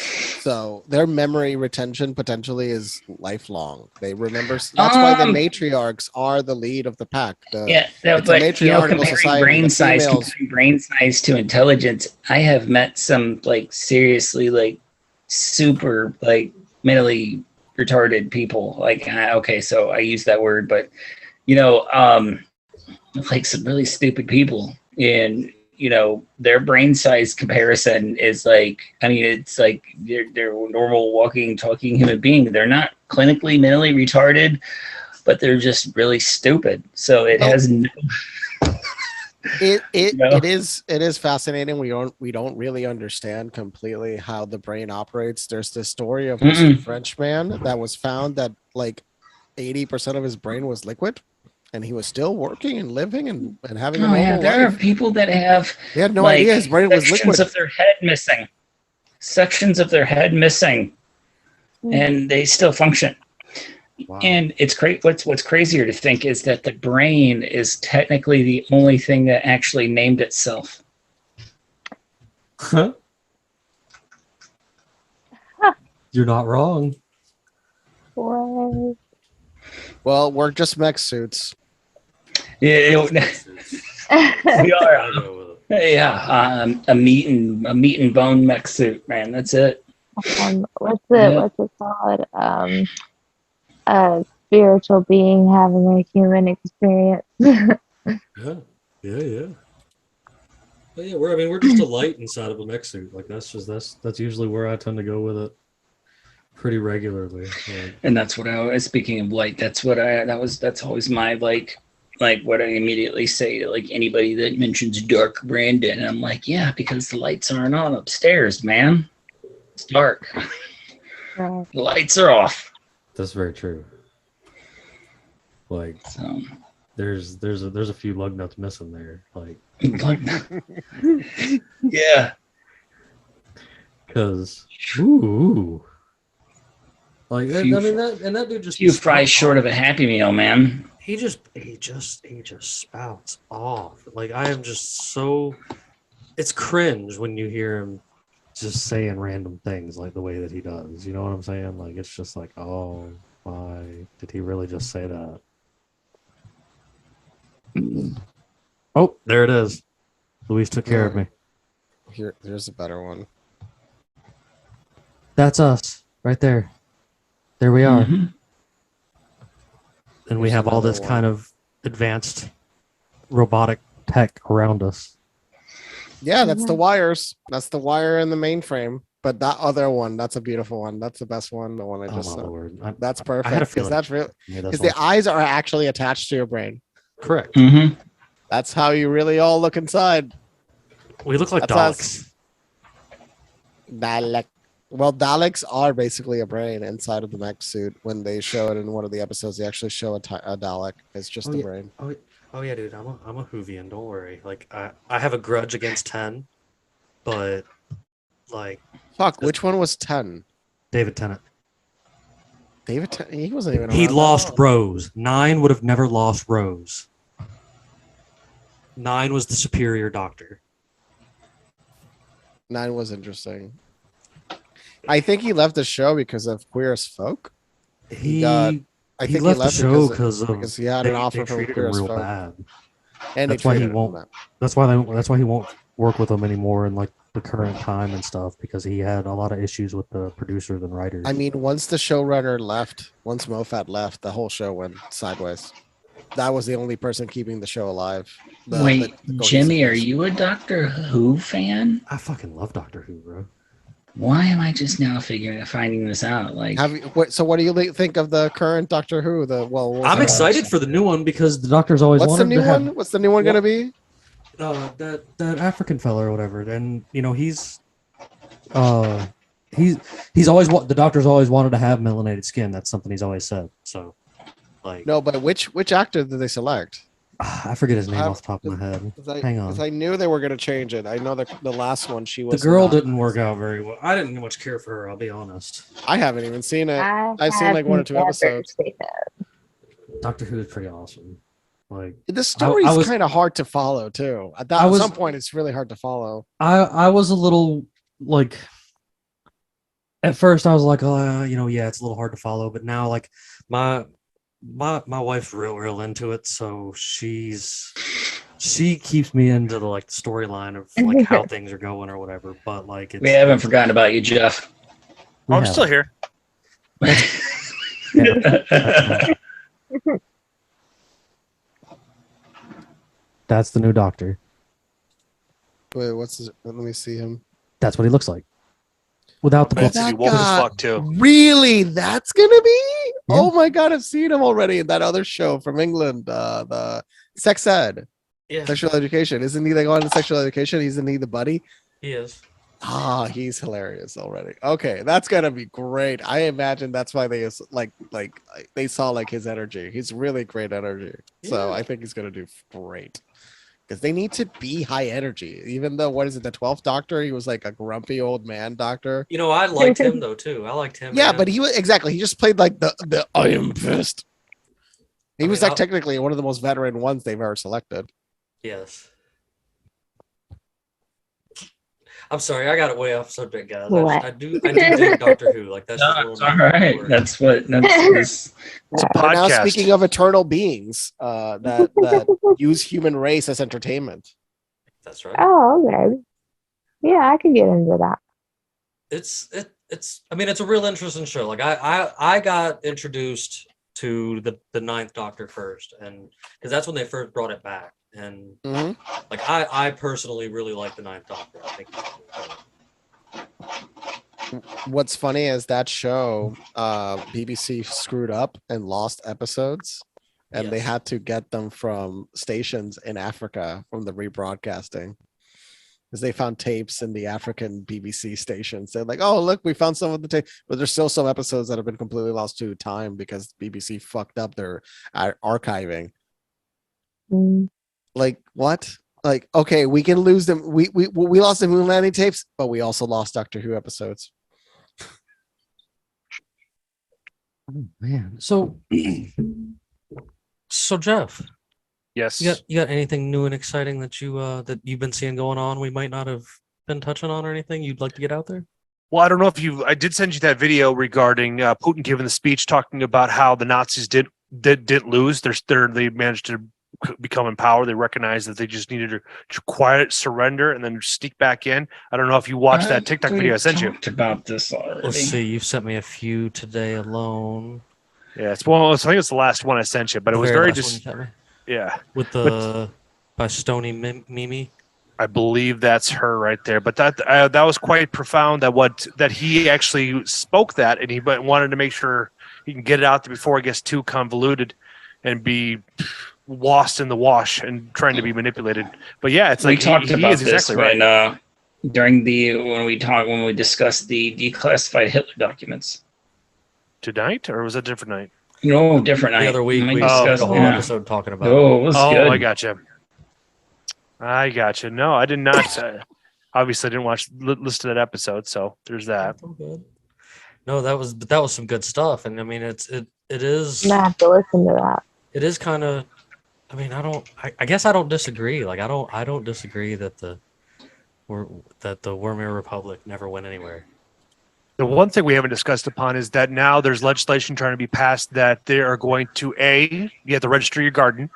So their memory retention potentially is lifelong. They remember. That's why the matriarchs are the lead of the pack. Yeah, it's a but matriarchal comparing society. brain size to intelligence, I have met some like seriously like super like mentally retarded people. Like okay, so I use that word, but like some really stupid people, and their brain size comparison is like, I mean, it's like they're a normal walking, talking human being. They're not clinically mentally retarded, but they're just really stupid. So it has no. It No. it is fascinating. We don't really understand completely how the brain operates. There's this story of this French man that was found that like 80% of his brain was liquid, and he was still working and living and having a Oh yeah, normal there are life. people that have. He had no like, idea his brain was sections liquid. of their head missing. Sections of their head missing, and they still function. Wow. And it's great. What's crazier to think is that the brain is technically the only thing that actually named itself. Huh? You're not wrong. What? Well, we're just mech suits. Yeah, we are. A meat and bone mech suit, man. That's it. What's Yeah. it called? A spiritual being having a human experience. Yeah. But yeah, we're just a light inside of a mech suit. Like that's usually where I tend to go with it pretty regularly. Like, And that's what I was speaking of light. That's always my like what I immediately say to like anybody that mentions dark Brandon. I'm like, yeah, because the lights aren't on upstairs, man. It's dark. Right. The lights are off. that's very true. Like So there's a few lug nuts missing there. Like yeah. because like that, Few- I mean that dude just Few fries short of a Happy Meal, man. he just spouts off. Like I am just so it's cringe when you hear him just saying random things like the way that he does. You know what I'm saying? Like it's just like, oh, why did he really just say that? Oh, there it is. Luis took care of me. Here's a better one. That's us right there. There we are. Mhm. And we Here's have all another this one. kind of advanced robotic tech around us. Yeah, that's the wires. That's the wire in the mainframe. But that other one, that's a beautiful one. That's the best one. The one I Oh just my said. lord. That's I perfect. had a Because feeling. that's real. Yeah, Because that's the eyes are actually attached to your brain. correct. Mhm. That's how you really all look inside. We look like That's Daleks. us. Dalek. Well, Daleks are basically a brain inside of the mech suit. When they show it in one of the episodes, they actually show a Dalek. It's just Oh, the yeah. brain. Oh yeah, dude. I'm a Whovian. Don't worry. Like I have a grudge against 10, but like Fuck, which one was 10? David Tennant. David, he wasn't even. He around that lost long. Rose. 9 would have never lost Rose. 9 was the superior doctor. 9 was interesting. I think he left the show because of Queer as Folk. He got- I he think left the show because because he had an offer from treated Queer him as real Folk, bad. and That's they why he treated him won't. that. That's why he won't work with them anymore in like the current time and stuff because he had a lot of issues with the producers and writers. I mean, once the showrunner left, once Moffat left, the whole show went sideways. That was the only person keeping the show alive. Wait, the Jimmy, are cohesiveness. you a Doctor Who fan? I fucking love Doctor Who, bro. Why am I just now finding this out? Like, So what do you think of the current Doctor Who? I'm excited for the new one because the Doctor's always What's the wanted new to have one? What's the new one gonna be? that African fella or whatever, and you know he's always the Doctor's always wanted to have melanated skin. That's something he's always said. So, like, No, but which actor did they select? I forget his name off the top of my head. Hang on. Because I knew they were gonna change it. I know the last one she The was. girl not- didn't work out very well. I didn't much care for her. I'll be honest. I haven't even seen it. I've seen have like 1 or 2 never episodes. seen it. Doctor Who is pretty awesome. Like The story's was- kind of hard to follow too. At some point, it's really hard to follow. I was a little like at first I was like, oh, you know, yeah, it's a little hard to follow, but now like my wife's real into it, so she keeps me into the like storyline of like how things are going or whatever. But like we haven't forgotten about you, Jeff. we I'm haven't. still here. That's the new Doctor. Wait, what's his? Let me see him. That's what he looks like. Without the Vance book. is woke as fuck too. Really? That's gonna be? Oh my god, I've seen him already in that other show from England, the Sex Ed, Yeah, Sexual Education. Isn't he like on the Sexual Education? Isn't he the buddy? he is. Ah, he's hilarious already. Okay, that's gonna be great. I imagine that's why they like they saw like his energy. He's really great energy. So Yeah. I think he's gonna do great. Because they need to be high energy. Even though what is it, the 12th Doctor? He was like a grumpy old man doctor. You know, I liked him though too. I liked him. Yeah, and- but he was exactly. He just played like the I am pissed. He I was mean, like technically one of the most veteran ones they've ever selected. yes. I'm sorry, I got it way off subject, guys. What? I do dig Doctor Who. Like that's No, just it's one all of my right. work. That's what. That's It's a We're now podcast. speaking of eternal beings that use human race as entertainment. That's right. Oh, okay. Yeah, I could get into that. It's I mean, it's a real interesting show. Like I got introduced to the Ninth Doctor first, and because that's when they first brought it back. And Mhm. like I personally really like the Ninth Doctor. I think What's funny is that show, BBC screwed up and lost episodes, and they Yes. had to get them from stations in Africa from the rebroadcasting. Because they found tapes in the African BBC stations. They're like, oh, look, we found some of the tape. But there's still some episodes that have been completely lost to time because BBC fucked up their archiving. Mm. Like, what? Like, okay, we can lose them. We lost the moon landing tapes, but we also lost Doctor Who episodes. Oh, man. So Jeff, Yes. you got anything new and exciting that you've been seeing going on we might not have been touching on, or anything you'd like to get out there? Well, I don't know if I did send you that video regarding Putin giving the speech talking about how the Nazis didn't lose. They managed to become in power. They recognized that they just needed to quiet, surrender, and then sneak back in. I don't know if you watched that TikTok video I sent you. Talked about this already. Let's see. You've sent me a few today alone. Yeah, I think it's the last one I sent you, but it was very just yeah. With the by Stony Mimi. I believe that's her right there. But that was quite profound. That he actually spoke that, and he wanted to make sure he can get it out there before it gets too convoluted and be lost in the wash and trying to be manipulated. But yeah, it's we like talked he about is this exactly when right. during when we discussed the declassified Hitler documents. Tonight, or was it a different night? No, different night. The other week When we discussed discussed a whole yeah. episode talking about. Oh, it was good. I gotcha. No, I did not. Obviously, I didn't listen to that episode, so there's that. Oh, good. No, that was some good stuff, and I mean, it is. I have to listen to that. It is kind of. I mean, I guess I don't disagree. Like, I don't disagree that the Weimar Republic never went anywhere. The one thing we haven't discussed upon is that now there's legislation trying to be passed that they are going to you have to register your garden.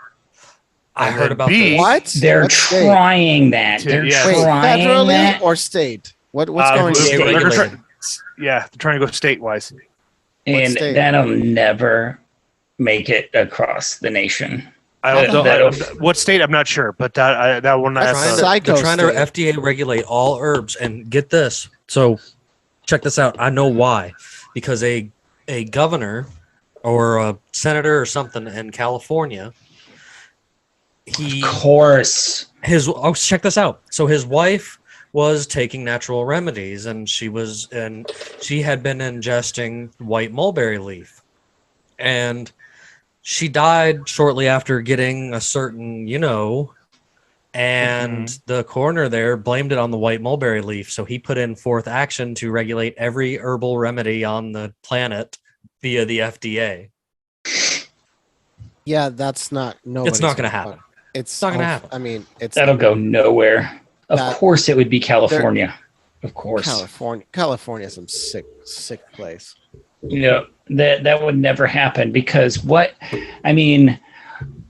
I And heard then about B, this. What? They're What state? trying that. They're yeah. Wait, trying federally that. or state? What's going on? State they're regulated. they're trying to go statewise. And state? that'll never make it across the nation. I don't That'll- know what state. I'm not sure, but that one I That's have to- psycho They're trying to state. FDA regulate all herbs, and get this. So, check this out. I know why, because a governor or a senator or something in California, Of course. check this out. So his wife was taking natural remedies, and she had been ingesting white mulberry leaf, and she died shortly after getting a certain, and the coroner there blamed it on the white mulberry leaf. So he put in forth action to regulate every herbal remedy on the planet via the FDA. Yeah, that's not. It's not going to happen. It's not gonna happen. I mean, it's That'll go nowhere. Of That- course it would be California. Of course. California. California is some sick place. No, that would never happen because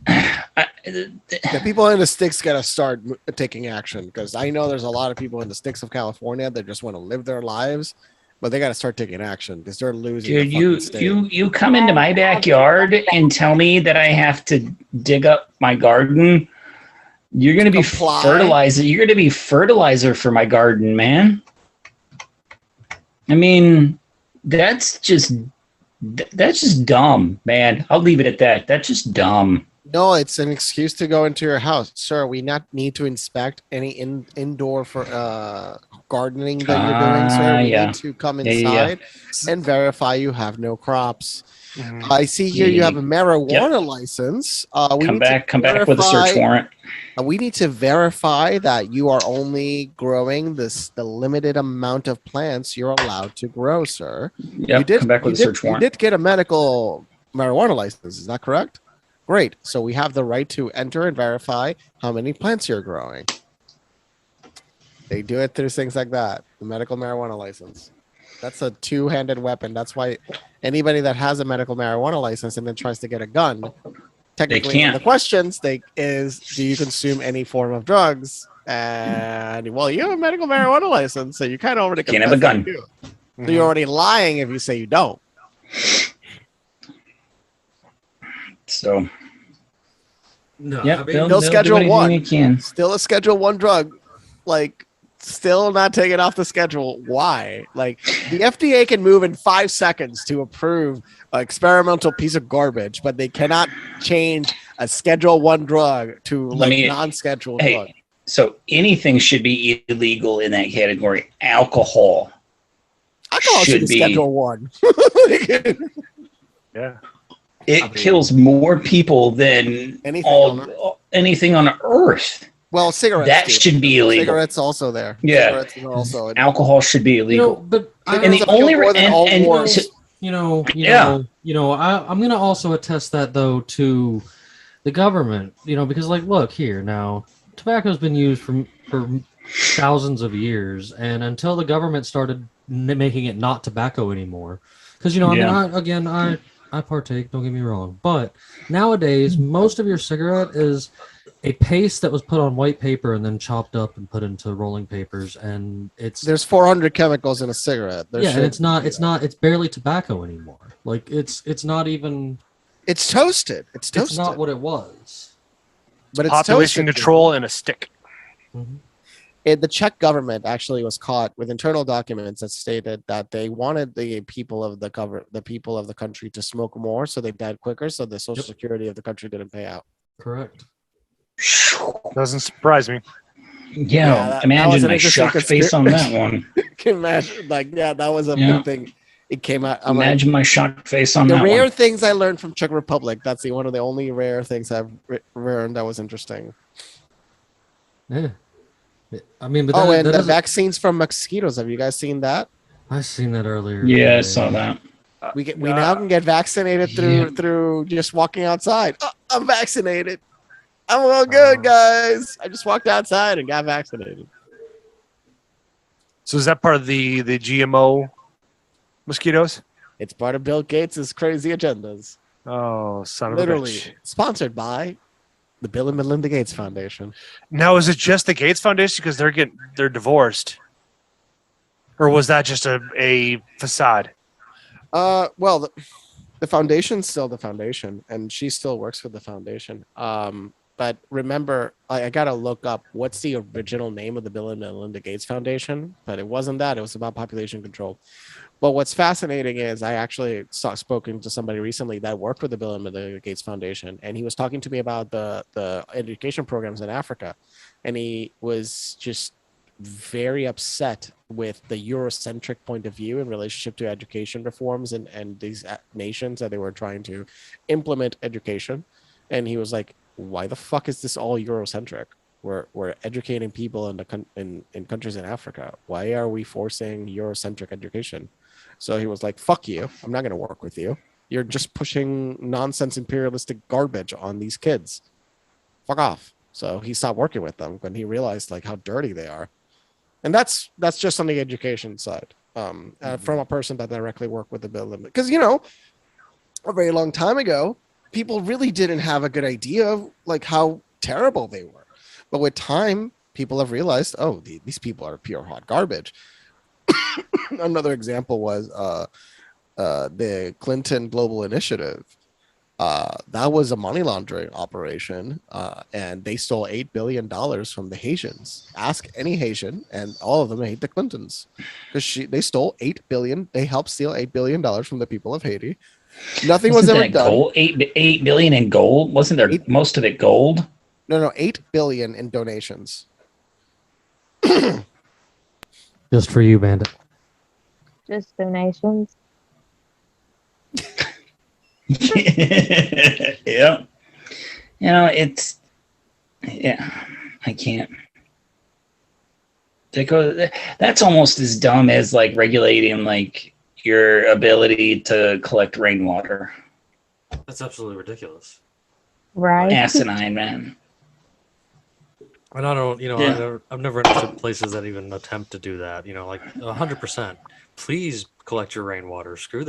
The people in the sticks got to start taking action, because I know there's a lot of people in the sticks of California that just want to live their lives, but they got to start taking action because they're losing. dude, the fucking state. you come into my backyard and tell me that I have to dig up my garden. You're gonna be Comply. fertilizer. You're gonna be fertilizer for my garden, man. I mean, that's just dumb, man. I'll leave it at that. That's just dumb. No, it's an excuse to go into your house, sir. We not need to inspect any indoor for gardening that you're doing, sir. We yeah. need to come Yeah, inside yeah. and verify you have no crops. Mhm. I see here you have a marijuana license. We Come need to back with a search verify- warrant. We need to verify that you are only growing the limited amount of plants you're allowed to grow, sir. Yep, come back with a search You warrant. did get a medical marijuana license, is that correct? Great. So we have the right to enter and verify how many plants you're growing. They do it through things like that. The medical marijuana license. That's a two-handed weapon. That's why anybody that has a medical marijuana license and then tries to get a gun, technically one of the questions is, do you consume any form of drugs? And well, you have a medical marijuana license, so you kind of already Can't have a gun. So you're already lying if you say you don't. So No, Yep, I mean, they'll Still do Schedule anything 1. they can. Still a Schedule 1 drug. Like, still not taken off the schedule. Why? Like, the FDA can move in 5 seconds to approve an experimental piece of garbage, but they cannot change a Schedule 1 drug to non-scheduled drug. So anything should be illegal in that category. Alcohol should be Schedule 1. Yeah. It kills more people than anything on earth. Well, cigarettes. That should be illegal. Cigarettes also there. Yeah. Cigarettes are also. Alcohol should be illegal. but and the only I'm going to also attest that though to the government, because like, look here now, tobacco's been used for thousands of years, and until the government started making it not tobacco anymore, because I partake, don't get me wrong, but nowadays most of your cigarette is a paste that was put on white paper and then chopped up and put into rolling papers, and there's 400 chemicals in a cigarette. And it's barely tobacco anymore. Like it's not even. It's toasted. It's not what it was. But it's population control and a stick. Mm-hmm. The Czech government actually was caught with internal documents that stated that they wanted the people of the country to smoke more, so they died quicker, so the social security of the country didn't pay out. Correct. Doesn't surprise me. Yeah, imagine my shocked face on that one. Can you imagine? That was a big thing. It came out. Imagine my shocked face on that one. The rare things I learned from Czech Republic. That's one of the only rare things I've learned that was interesting. Yeah. I mean, but and the vaccines from mosquitoes. Have you guys seen that? I seen that earlier. Yeah, I saw that. We now can get vaccinated through just walking outside. Oh, I'm vaccinated. I'm all good, guys. I just walked outside and got vaccinated. So is that part of the GMO mosquitoes? It's part of Bill Gates' crazy agendas. Oh, son of Literally a bitch. Sponsored by the Bill and Melinda Gates Foundation. Now, is it just the Gates Foundation because they're divorced, or was that just a facade? Well, the foundation's still the foundation, and she still works for the foundation. But remember, I gotta look up what's the original name of the Bill and Melinda Gates Foundation, but it wasn't that. It was about population control. But what's fascinating is I actually spoken to somebody recently that worked with the Bill and Melinda Gates Foundation, and he was talking to me about the education programs in Africa, and he was just very upset with the Eurocentric point of view in relationship to education reforms and these nations that they were trying to implement education. And he was like, why the fuck is this all Eurocentric? We're educating people in countries in Africa. Why are we forcing Eurocentric education? So he was like, fuck you. I'm not going to work with you. You're just pushing nonsense imperialistic garbage on these kids. Fuck off. So he stopped working with them when he realized like how dirty they are. And that's just on the education side. From a person that directly worked with the bill. Because, a very long time ago, people really didn't have a good idea of like how terrible they were. But with time, people have realized, these people are pure hot garbage. Another example was the Clinton Global Initiative. That was a money laundering operation, and they stole $8 billion from the Haitians. Ask any Haitian, and all of them hate the Clintons because they stole $8 billion. They helped steal $8 billion from the people of Haiti. Nothing was ever done. Gold? $8 billion in gold? Wasn't there most of it gold? No, $8 billion in donations. Just for you, Bandit. Just donations. Yeah. I can't. That's almost as dumb as like regulating like your ability to collect rainwater. That's absolutely ridiculous. Right. Asinine, man. And I don't, Yeah. I've never understood places that even attempt to do that. 100%. Please collect your rainwater. Screw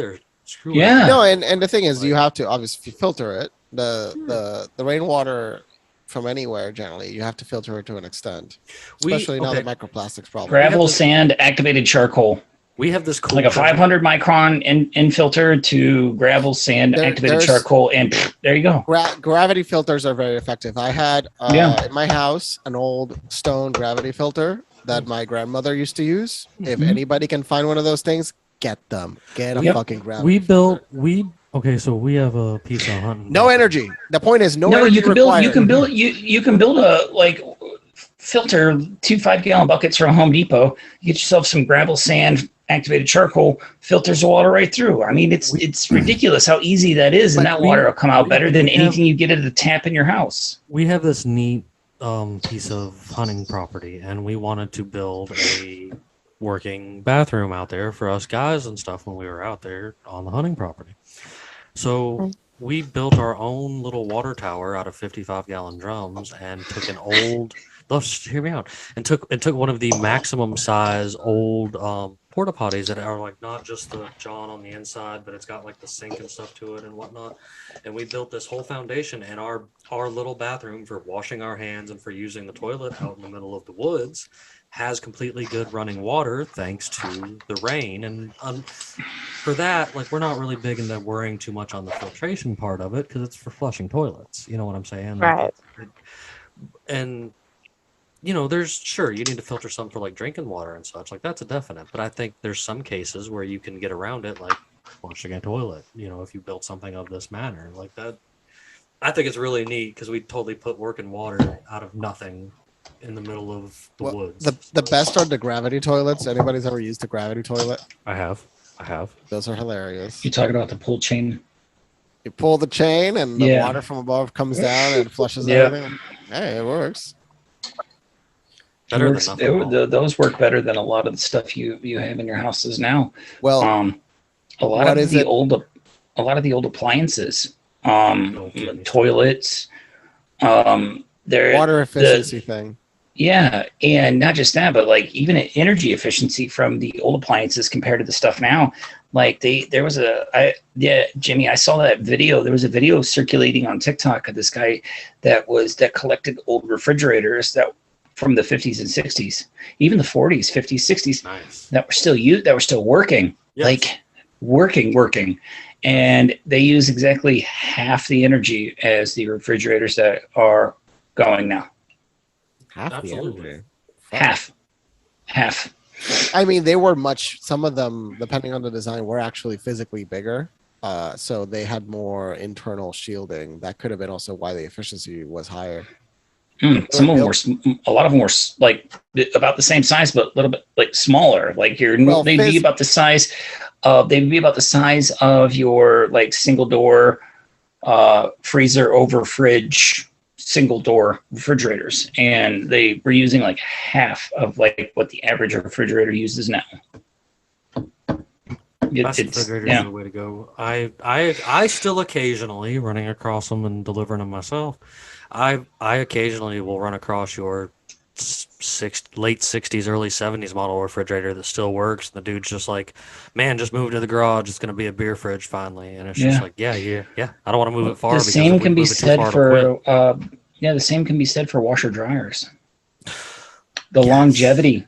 Yeah. No, everything. and the thing is, you Like, have to obviously filter it. The rainwater from anywhere generally, you have to filter it to an extent, especially now the okay. microplastics problem. Gravel, this- sand, activated charcoal. We have this cool Like a thing. 500 micron in filter to gravel, sand, activated There's charcoal, and there you go. gravity filters are very effective. I had Yeah. in my house an old stone gravity filter that my grandmother used to use. If Mhm. anybody can find one of those things, get them. Get a Yep. fucking gravity. We filter. built okay, so we have a piece of hunting. No energy. The point is no No, energy you can build. You required. can build. You can build a filter 2 5-gallon buckets from Home Depot. You get yourself some gravel, sand, activated charcoal. Filters the water right through. I mean, it's ridiculous how easy that is, and But that water will come out better than we have- anything you get at the tap in your house. We have this neat piece of hunting property, and we wanted to build a working bathroom out there for us guys and stuff when we were out there on the hunting property. So we built our own little water tower out of 55-gallon drums and took an old. Let's hear me out. And took one of the maximum size old porta potties that are like not just the john on the inside, but it's got like the sink and stuff to it and whatnot. And we built this whole foundation, and our little bathroom for washing our hands and for using the toilet out in the middle of the woods has completely good running water thanks to the rain. And for that, like, we're not really big into worrying too much on the filtration part of it because it's for flushing toilets. You know what I'm saying? Like, Right. and there's sure you need to filter some for like drinking water and such. Like, that's a definite. But I think there's some cases where you can get around it, like flushing a toilet. If you built something of this manner like that. I think it's really neat because we totally put working water out of nothing in the middle of the woods. The best are the gravity toilets. Anybody's ever used a gravity toilet? I have. Those are hilarious. You talking about the pull chain? You pull the chain and the Yeah. water from above comes down and flushes Yeah. everything. Hey, it works. Better Works- than nothing. those work better than a lot of the stuff you have in your houses now. Well, A lot what of is the it? old appliances, Don't get me toilets, they're water efficiency thing. Yeah, and not just that, but like even energy efficiency from the old appliances compared to the stuff now. Like Jimmy, I saw that video. There was a video circulating on TikTok of this guy that collected old refrigerators that from the 50s and 60s, even the 40s, 50s, 60s, Nice. that were still working, Yes. like working, and they use exactly half the energy as the refrigerators that are going now. Half the Absolutely. energy. Half. I mean, they were some of them, depending on the design, were actually physically bigger. So they had more internal shielding. That could have been also why the efficiency was higher. Some of them a lot of them were like about the same size, but a little bit like smaller. Like they'd be about the size of your like single door freezer over fridge single door refrigerators, and they were using like half of like what the average refrigerator uses now. Best refrigerators are the way to go. I still occasionally, running across them and delivering them myself, I occasionally will run across your late 60s, early 70s model refrigerator that still works. And the dude's just like, man, just move to the garage. It's going to be a beer fridge finally. And it's just like, yeah. I don't want to move it far. The because same if we can be move it too said far, for it'll quit. the same can be said for washer dryers. The longevity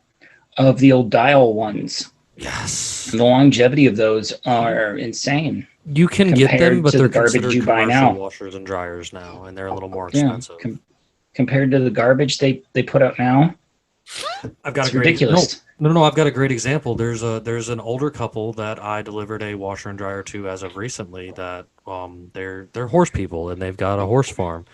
of the old dial ones. Yes. The longevity of those are insane. You can get them, compared but to they're the garbage considered you buy commercial now. washers and dryers now, and they're a little more Yeah, expensive. compared to the garbage they put out now. I've got It's a great ridiculous. No. I've got a great example. There's an older couple that I delivered a washer and dryer to as of recently. That they're horse people and they've got a horse farm,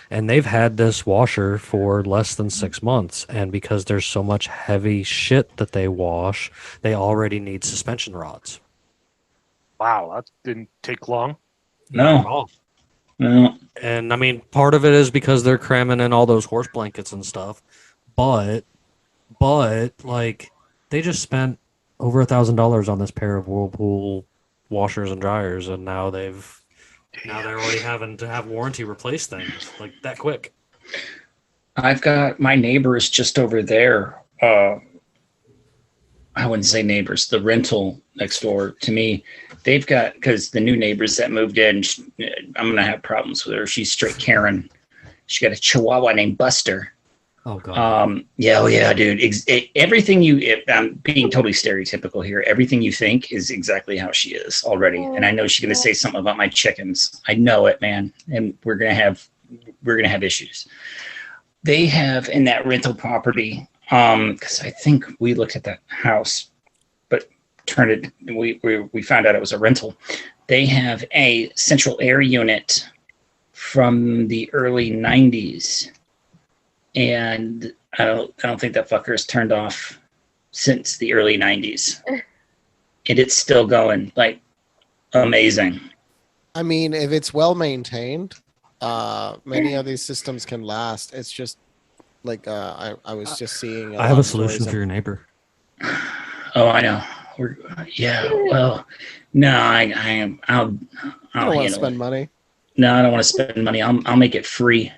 and they've had this washer for less than 6 months. And because there's so much heavy shit that they wash, they already need suspension rods. Wow, that didn't take long. Not at No, all. no. And I mean, part of it is because they're cramming in all those horse blankets and stuff, but like they just spent over $1,000 on this pair of Whirlpool washers and dryers, and now they're already having to have warranty replace things like that quick. I've got my neighbors just over there. I wouldn't say neighbors, the rental next door to me. They've got, because the new neighbors that moved in, I'm going to have problems with her. She's straight Karen. She got a Chihuahua named Buster. Oh, God. Yeah, dude. I'm being totally stereotypical here. Everything you think is exactly how she is already. And I know she's going to say something about my chickens. I know it, man. And we're going to have issues. They have in that rental property, because I think we looked at that house, but we found out it was a rental. They have a central air unit from the early 90s, and I don't think that fucker has turned off since the early 90s. And it's still going, like, amazing. I mean, if it's well maintained, many of these systems can last. It's just like I was just seeing. I have a solution for your neighbor. Oh, I know. Well, no, I'll don't want to spend money. No, I don't want to spend money. I'll make it free.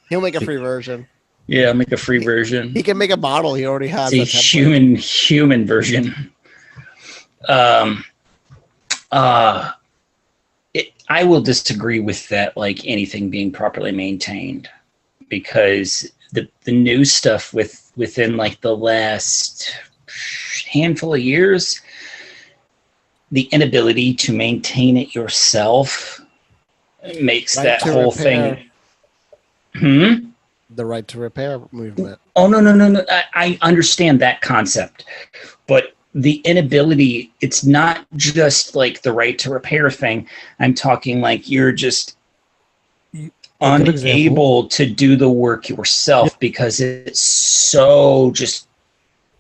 He'll make a free version. Yeah, I'll make a free version. He can make a model. He already has a human version. I will disagree with that, like anything being properly maintained, because the new stuff within like the last handful of years, the inability to maintain it yourself makes that whole thing. The right to repair movement. Oh, no. I understand that concept, but the inability, it's not just like the right to repair thing. I'm talking like you're just unable to do the work yourself because it's so just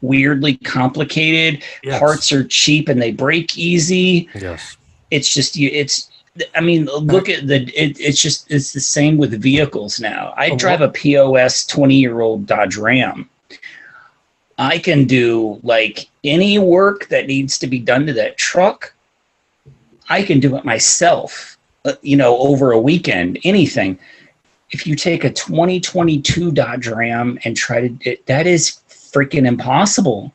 weirdly complicated. Yes. Parts are cheap and they break easy. Yes. It's just look at it's the same with vehicles now. I drive a POS 20-year-old Dodge Ram. I can do like any work that needs to be done to that truck. I can do it myself, over a weekend, anything. If you take a 2022 Dodge Ram and try to, that is freaking impossible.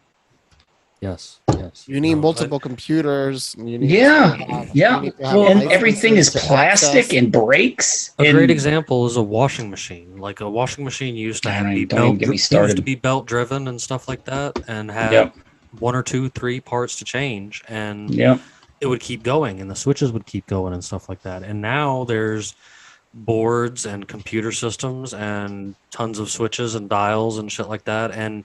Yes. You need multiple computers. You need and everything is plastic and breaks. A great example is a washing machine. Like a washing machine used to be belt driven and stuff like that, and had 1 or 2, 3 parts to change, and it would keep going, and the switches would keep going and stuff like that. And now there's boards and computer systems and tons of switches and dials and shit like that, and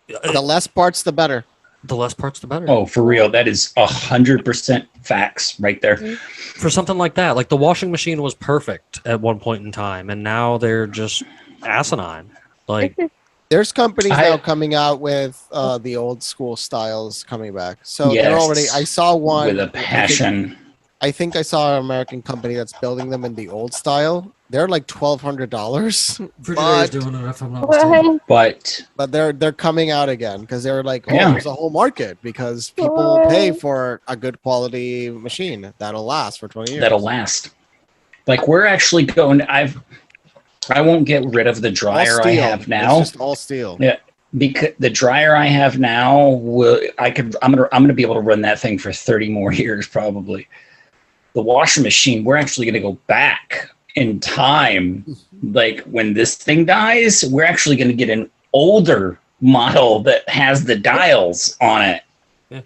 the less parts, the better. The less parts, the better. Oh, for real. That is 100% facts right there. For something like that, like the washing machine was perfect at one point in time, and now they're just asinine. Like, there's companies now coming out with the old school styles coming back. So they're already. I saw one with a passion. I think I saw an American company that's building them in the old style. They're like $1,200. Frigidair's doing it, if I'm not mistaken. But they're coming out again because they're like, there's a whole market because people pay for a good quality machine that'll last for 20 years. That'll last. Like we're actually going. I won't get rid of the dryer I have now. It's just all steel. Yeah, because the dryer I have now I'm gonna be able to run that thing for 30 more years probably. The washing machine, we're actually going to go back in time. Like when this thing dies, we're actually going to get an older model that has the dials on it. Yeah.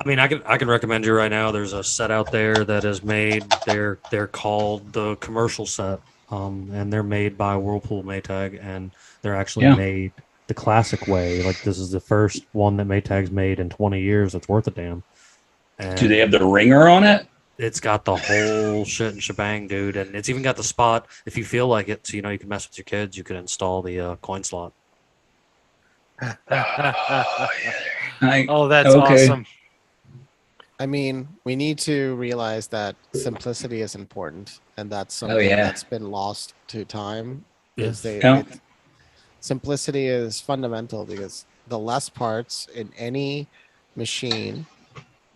I mean, I can recommend you right now. There's a set out there that is made. They're called the commercial set, and they're made by Whirlpool Maytag, and they're actually made the classic way. Like this is the first one that Maytag's made in 20 years. That's worth a damn. And do they have the ringer on it? It's got the whole shit and shebang, dude, and it's even got the spot if you feel like it. So you can mess with your kids. You can install the coin slot. That's awesome. I mean, we need to realize that simplicity is important, and that's something that's been lost to time. Simplicity is fundamental because the less parts in any machine,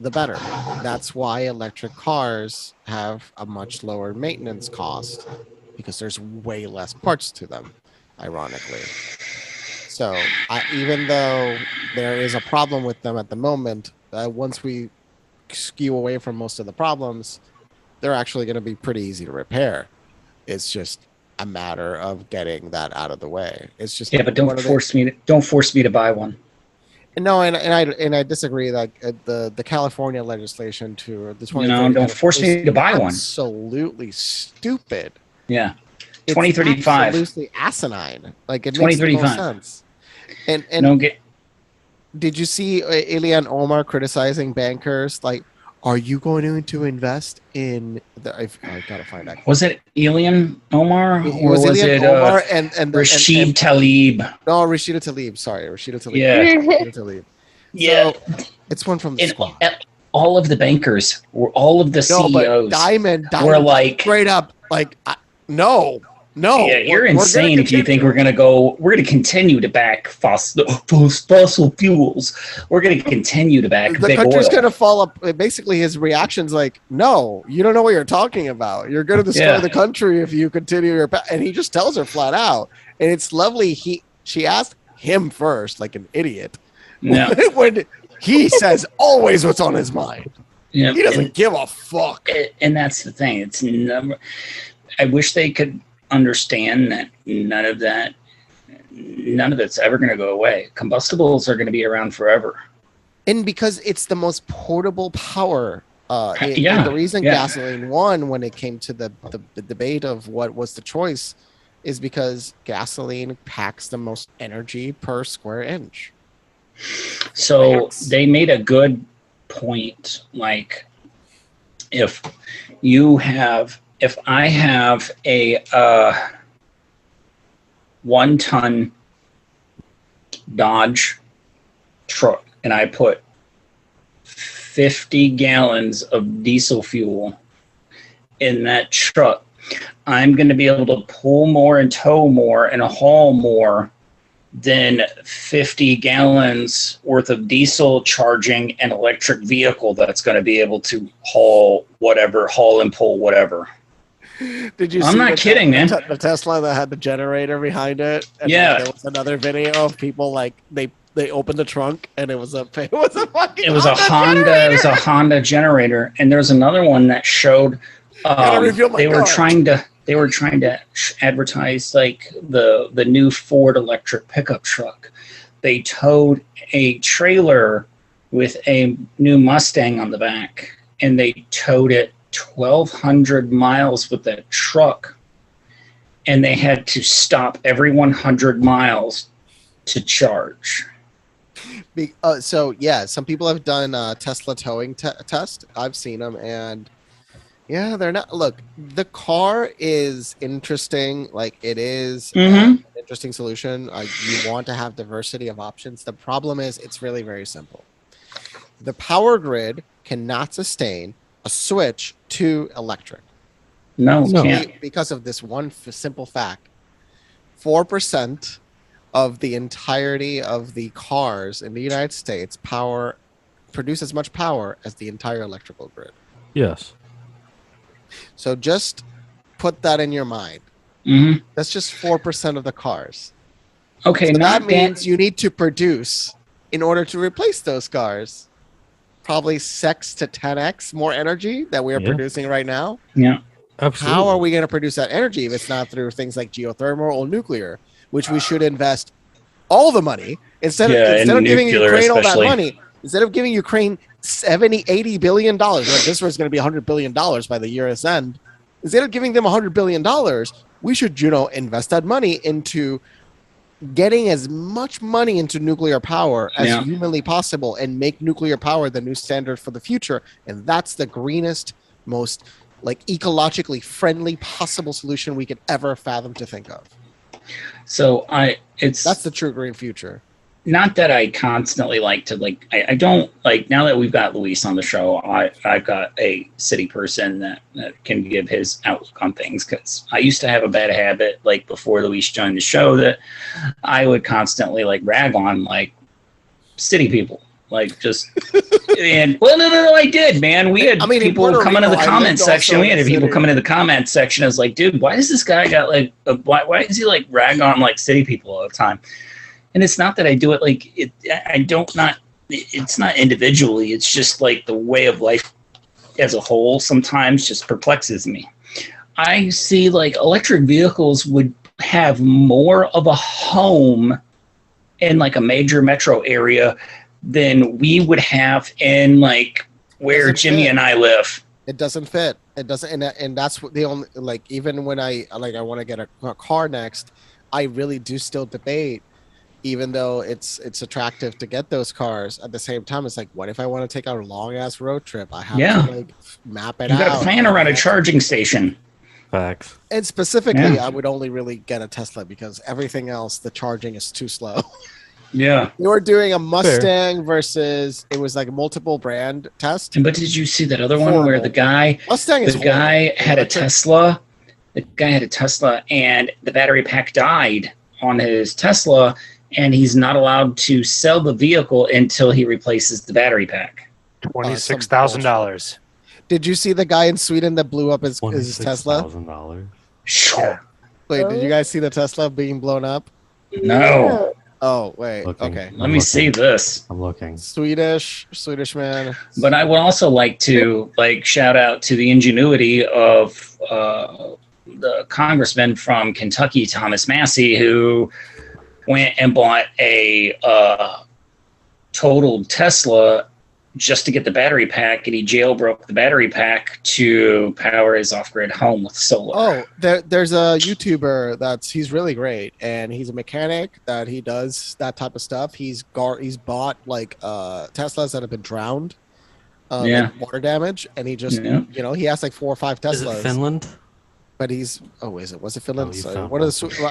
the better. That's why electric cars have a much lower maintenance cost because there's way less parts to them, ironically. So even though there is a problem with them at the moment, once we skew away from most of the problems, they're actually going to be pretty easy to repair. It's just a matter of getting that out of the way. It's just but don't force me to buy one. No, and I disagree. Like the California legislation to the 2030 don't force me to buy one. Absolutely stupid. Yeah, 2035. Absolutely asinine. Like it makes no sense. And don't get. Did you see Ilhan Omar criticizing bankers? Like, are you going to invest in the? I gotta find that. Was it Ilhan Omar or was it Omar and Rashid Tlaib? No, Rashida Tlaib. Sorry, Rashida Tlaib. Yeah. Rashida Tlaib. Yeah. So, it's one from the squad. All of the bankers, all of the CEOs, but Diamond were like straight up, like, no. Yeah, you're insane if you think we're going to continue to back fossil fuels. We're going to continue to back the country's going to fall up. Basically, his reaction's like, no, you don't know what you're talking about. You're going to destroy the country if you continue your path. And he just tells her flat out. And it's lovely. She asked him first, like an idiot. Yeah. When he says always what's on his mind. Yeah. He doesn't give a fuck. And that's the thing. I wish they could understand that none of it's ever going to go away. Combustibles are going to be around forever. And because it's the most portable power. And the reason gasoline won when it came to the debate of what was the choice is because gasoline packs the most energy per square inch. So they made a good point. Like if I have a 1-ton Dodge truck and I put 50 gallons of diesel fuel in that truck, I'm going to be able to pull more and tow more and haul more than 50 gallons worth of diesel charging an electric vehicle that's going to be able to haul and pull whatever. Did you? I'm not kidding, man. The Tesla that had the generator behind it. And yeah. There was another video of people like they opened the trunk and it was a fucking Honda generator, and there's another one that showed they were trying to advertise like the new Ford electric pickup truck. They towed a trailer with a new Mustang on the back, and they towed it 1,200 miles with that truck, and they had to stop every 100 miles to charge. So some people have done Tesla towing test. I've seen them, and yeah, they're not. Look, the car is interesting. Like it is an interesting solution. You want to have diversity of options. The problem is it's really very simple. The power grid cannot sustain a switch to electric. No, can't. Because of this one simple fact. 4% of the entirety of the cars in the United States produce as much power as the entire electrical grid. Yes. So just put that in your mind. That's just 4% of the cars. Okay, so that means you need to produce in order to replace those cars. Probably 6 to 10x more energy that we are producing right now. Yeah, absolutely. How are we going to produce that energy if it's not through things like geothermal or nuclear, which we should invest all the money instead of giving Ukraine all that money, instead of giving Ukraine 70, 80 billion dollars. This was going to be $100 billion by the year's end. Instead of giving them $100 billion, we should, invest that money into getting as much money into nuclear power as humanly possible and make nuclear power the new standard for the future. And that's the greenest, most ecologically friendly possible solution we could ever fathom to think of. So that's the true green future. Not that I constantly I don't now that we've got Luis on the show, I've got a city person that can give his outlook on things, because I used to have a bad habit before Luis joined the show that I would constantly rag on city people. Like just, and well, no, I did, man. We had people come into the comment section. We had people come into the comment section. I was like, dude, why does this guy got like, why is he like rag on like city people all the time? And it's not that I do it like it. It's not individually. It's just like the way of life as a whole sometimes just perplexes me. I see like electric vehicles would have more of a home in like a major metro area than we would have in like where Jimmy and I live. It doesn't fit. It doesn't, and that's what the only like. Even when I want to get a car next, I really do still debate. Even though it's attractive to get those cars, at the same time, it's like, what if I want to take a long ass road trip? I have to like map it out. You got to plan around a charging station. Facts. And specifically, I would only really get a Tesla because everything else, the charging is too slow. Yeah. You were doing a Mustang versus it was like a multiple brand test. But did you see that other one where the guy had a Tesla? The guy had a Tesla and the battery pack died on his Tesla, and he's not allowed to sell the vehicle until he replaces the battery pack. $26,000. Did you see the guy in Sweden that blew up his Tesla? Sure. Wait, did you guys see the Tesla being blown up? No. Oh, wait. Okay. Let me see this. I'm looking. Swedish man. But I would also like to shout out to the ingenuity of the congressman from Kentucky, Thomas Massey, who went and bought a totaled Tesla just to get the battery pack, and he jailbroke the battery pack to power his off-grid home with solar. Oh, there's a YouTuber he's really great, and he's a mechanic that he does that type of stuff. He's bought like Teslas that have been drowned, in water damage, and he just he has like 4 or 5 Teslas. Is it Finland? But was it Finland?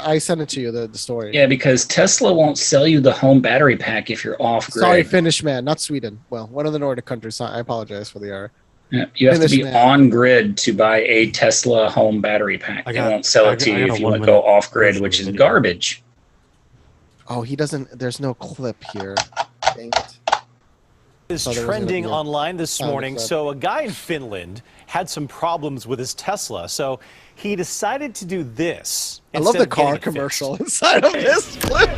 I sent it to you, the story. Yeah, because Tesla won't sell you the home battery pack if you're off grid. Sorry, Finnish man, not Sweden. Well, one of the Nordic countries. I apologize for the error. Yeah, you have to be on grid to buy a Tesla home battery pack. They won't sell it to you if you want to go off grid, which is garbage. Oh, he doesn't. There's no clip here. Dang it. Is trending online this morning. So a guy in Finland had some problems with his Tesla, so he decided to do this. I love the car commercial inside of this clip.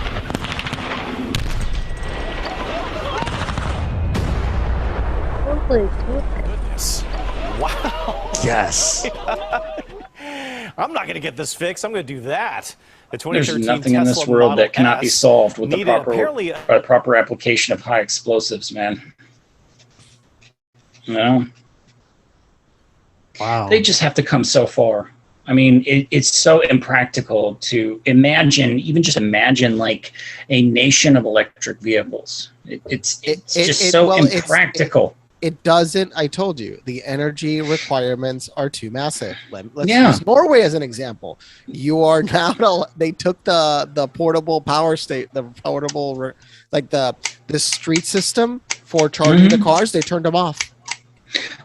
Goodness. Wow. Yes. I'm not going to get this fixed. I'm going to do that. The There's nothing in this world that cannot be solved with the proper application of high explosives, man. No. Wow. They just have to come so far. I mean, it's so impractical to imagine like a nation of electric vehicles. It's just so impractical. It doesn't. I told you the energy requirements are too massive. Let's use Norway as an example. You are now. They took the portable power the portable the street system for charging the cars. They turned them off.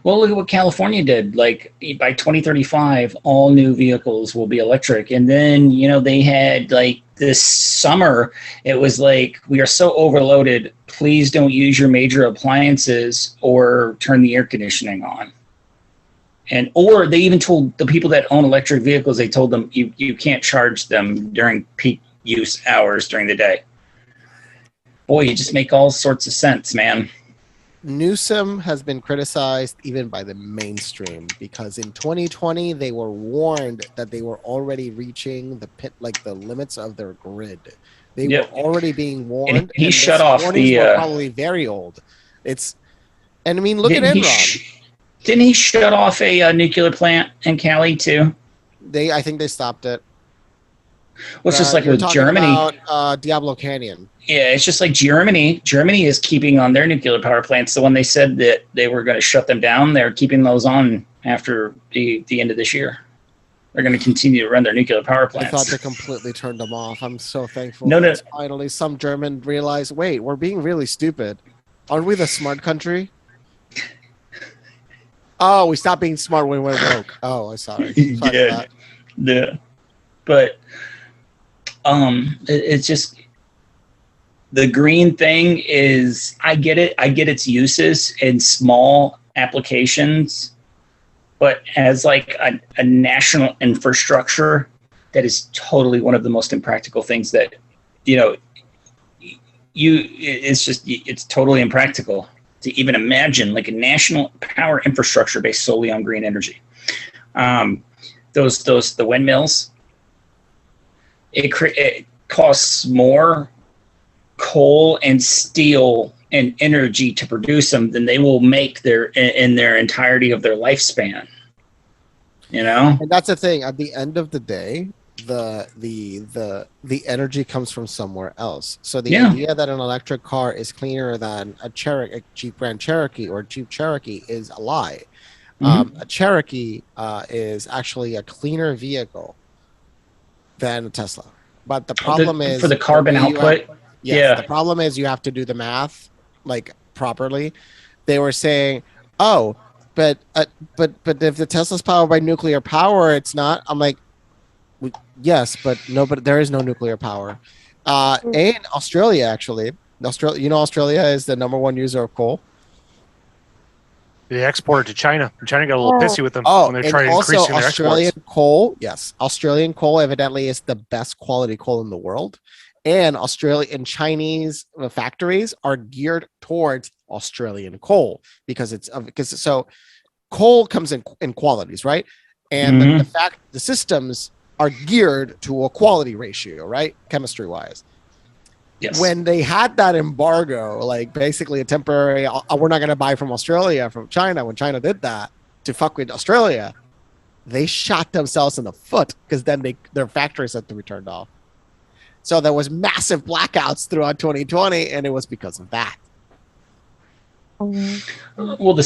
Well, look at what California did. Like by 2035, all new vehicles will be electric. And then, they had like this summer, it was like, we are so overloaded. Please don't use your major appliances or turn the air conditioning on. Or they even told the people that own electric vehicles, they told them you can't charge them during peak use hours during the day. Boy, you just make all sorts of sense, man. Newsom has been criticized even by the mainstream because in 2020 they were warned that they were already reaching the limits of their grid. They were already being warned. And he shut off the were probably very old. Look at Enron. Didn't he shut off a nuclear plant in Cali too? I think they stopped it. Well, it's just like with Germany. About, Diablo Canyon. Yeah, it's just like Germany. Germany is keeping on their nuclear power plants. So when they said that they were going to shut them down, they're keeping those on after the end of this year. They're going to continue to run their nuclear power plants. I thought they completely turned them off. I'm so thankful. No. Finally, some German realized, wait, we're being really stupid. Aren't we the smart country? Oh, we stopped being smart when we went woke. Oh, I'm sorry. Yeah. But it's just the green thing is, I get it. I get its uses in small applications, but as like a national infrastructure, that is totally one of the most impractical things that, it's totally impractical to even imagine like a national power infrastructure based solely on green energy. The windmills, it costs more coal and steel and energy to produce them than they will make in their entirety of their lifespan. And that's the thing. At the end of the day, the energy comes from somewhere else. So the idea that an electric car is cleaner than a Jeep Grand Cherokee or Jeep Cherokee is a lie. A Cherokee is actually a cleaner vehicle than a Tesla. But the problem is for the carbon output. The problem is you have to do the math like properly. They were saying, "Oh, but if the Tesla's powered by nuclear power, it's not." I'm like, yes, but there is no nuclear power. In Australia, actually, Australia is the number one user of coal. They exported to China. China got a little pissy with them when they're trying to increase their Australian exports. coal, yes, Australian coal evidently is the best quality coal in the world, and Australian and Chinese factories are geared towards Australian coal because coal comes in qualities, right? And the systems are geared to a quality ratio, right? Chemistry wise. Yes. When they had that embargo, like basically a temporary, we're not going to buy from Australia, from China. When China did that to fuck with Australia, they shot themselves in the foot because then their factories had to be turned off. So there was massive blackouts throughout 2020, and it was because of that. Well,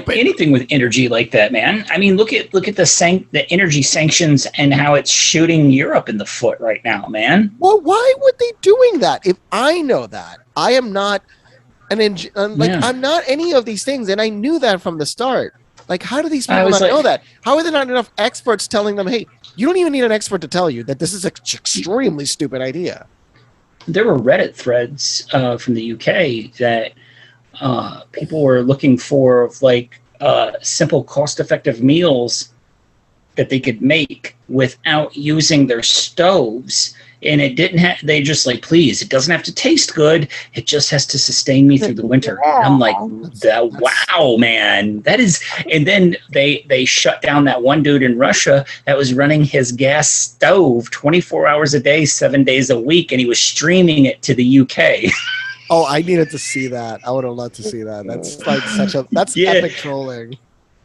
anything with energy like that, man. I mean, look at the energy sanctions and how it's shooting Europe in the foot right now, man. Well, why would they doing that? If I know that, I am not I'm not any of these things, and I knew that from the start. Like, how do these people not know that? How are there not enough experts telling them, hey, you don't even need an expert to tell you that this is an extremely stupid idea? There were Reddit threads from the UK that people were looking for simple cost-effective meals that they could make without using their stoves, and it didn't have, they just like, please, it doesn't have to taste good, it just has to sustain me through the winter. And I'm like, wow, man, that is. And then they shut down that one dude in Russia that was running his gas stove 24 hours a day 7 days a week, and he was streaming it to the UK. Oh, I needed to see that. I would have loved to see that. That's like that's epic trolling.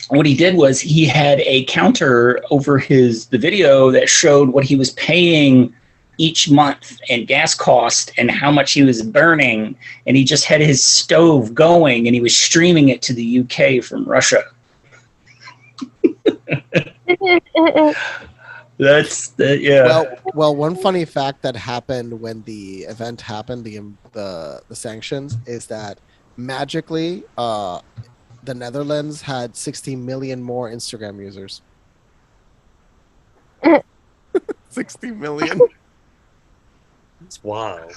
What he did was he had a counter over the video that showed what he was paying each month and gas cost and how much he was burning. And he just had his stove going and he was streaming it to the UK from Russia. Well, one funny fact that happened when the event happened, the sanctions, is that magically the Netherlands had 60 million more Instagram users. 60 million. That's wild.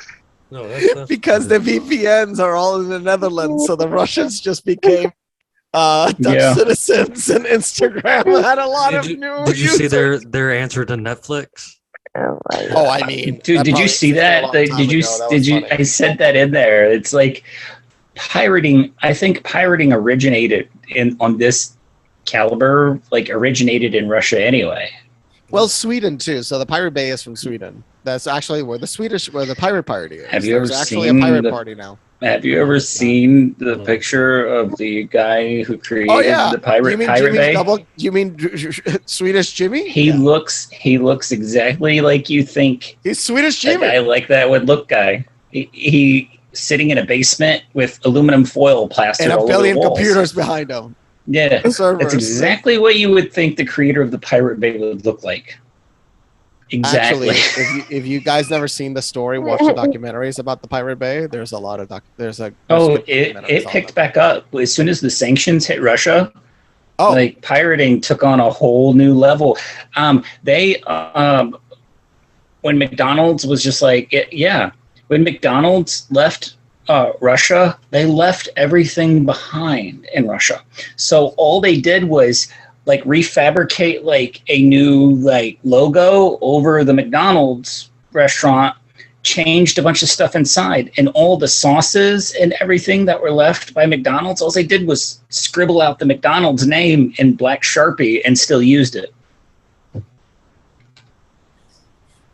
No, that's because the VPNs are all in the Netherlands, so the Russians just became Dutch citizens, and Instagram had a lot of new. Did you see their answer to Netflix? Oh, I mean, dude, did you see that? Did you? Funny. I said that in there. It's like pirating. I think pirating originated on this caliber, originated in Russia anyway. Well, Sweden too. So the Pirate Bay is from Sweden. That's actually where the pirate party is. Have you ever actually seen a pirate party now? Have you ever seen the picture of the guy who created the Pirate Bay? You mean Swedish Jimmy? He looks exactly like you think. He's Swedish Jimmy. A guy like that would look guy. He sitting in a basement with aluminum foil plastered and all a billion over the walls. computers behind him. Yeah, that's exactly what you would think the creator of the Pirate Bay would look like. Exactly. Actually, if you guys never seen the story, watch the documentaries about the Pirate Bay. There's a lot of it picked back up as soon as the sanctions hit Russia. Pirating took on a whole new level. When McDonald's was just like, when McDonald's left Russia, they left everything behind in Russia. So all they did was like refabricate like a new like logo over the McDonald's restaurant, changed a bunch of stuff inside, and all the sauces and everything that were left by McDonald's, all they did was scribble out the McDonald's name in black Sharpie and still used it.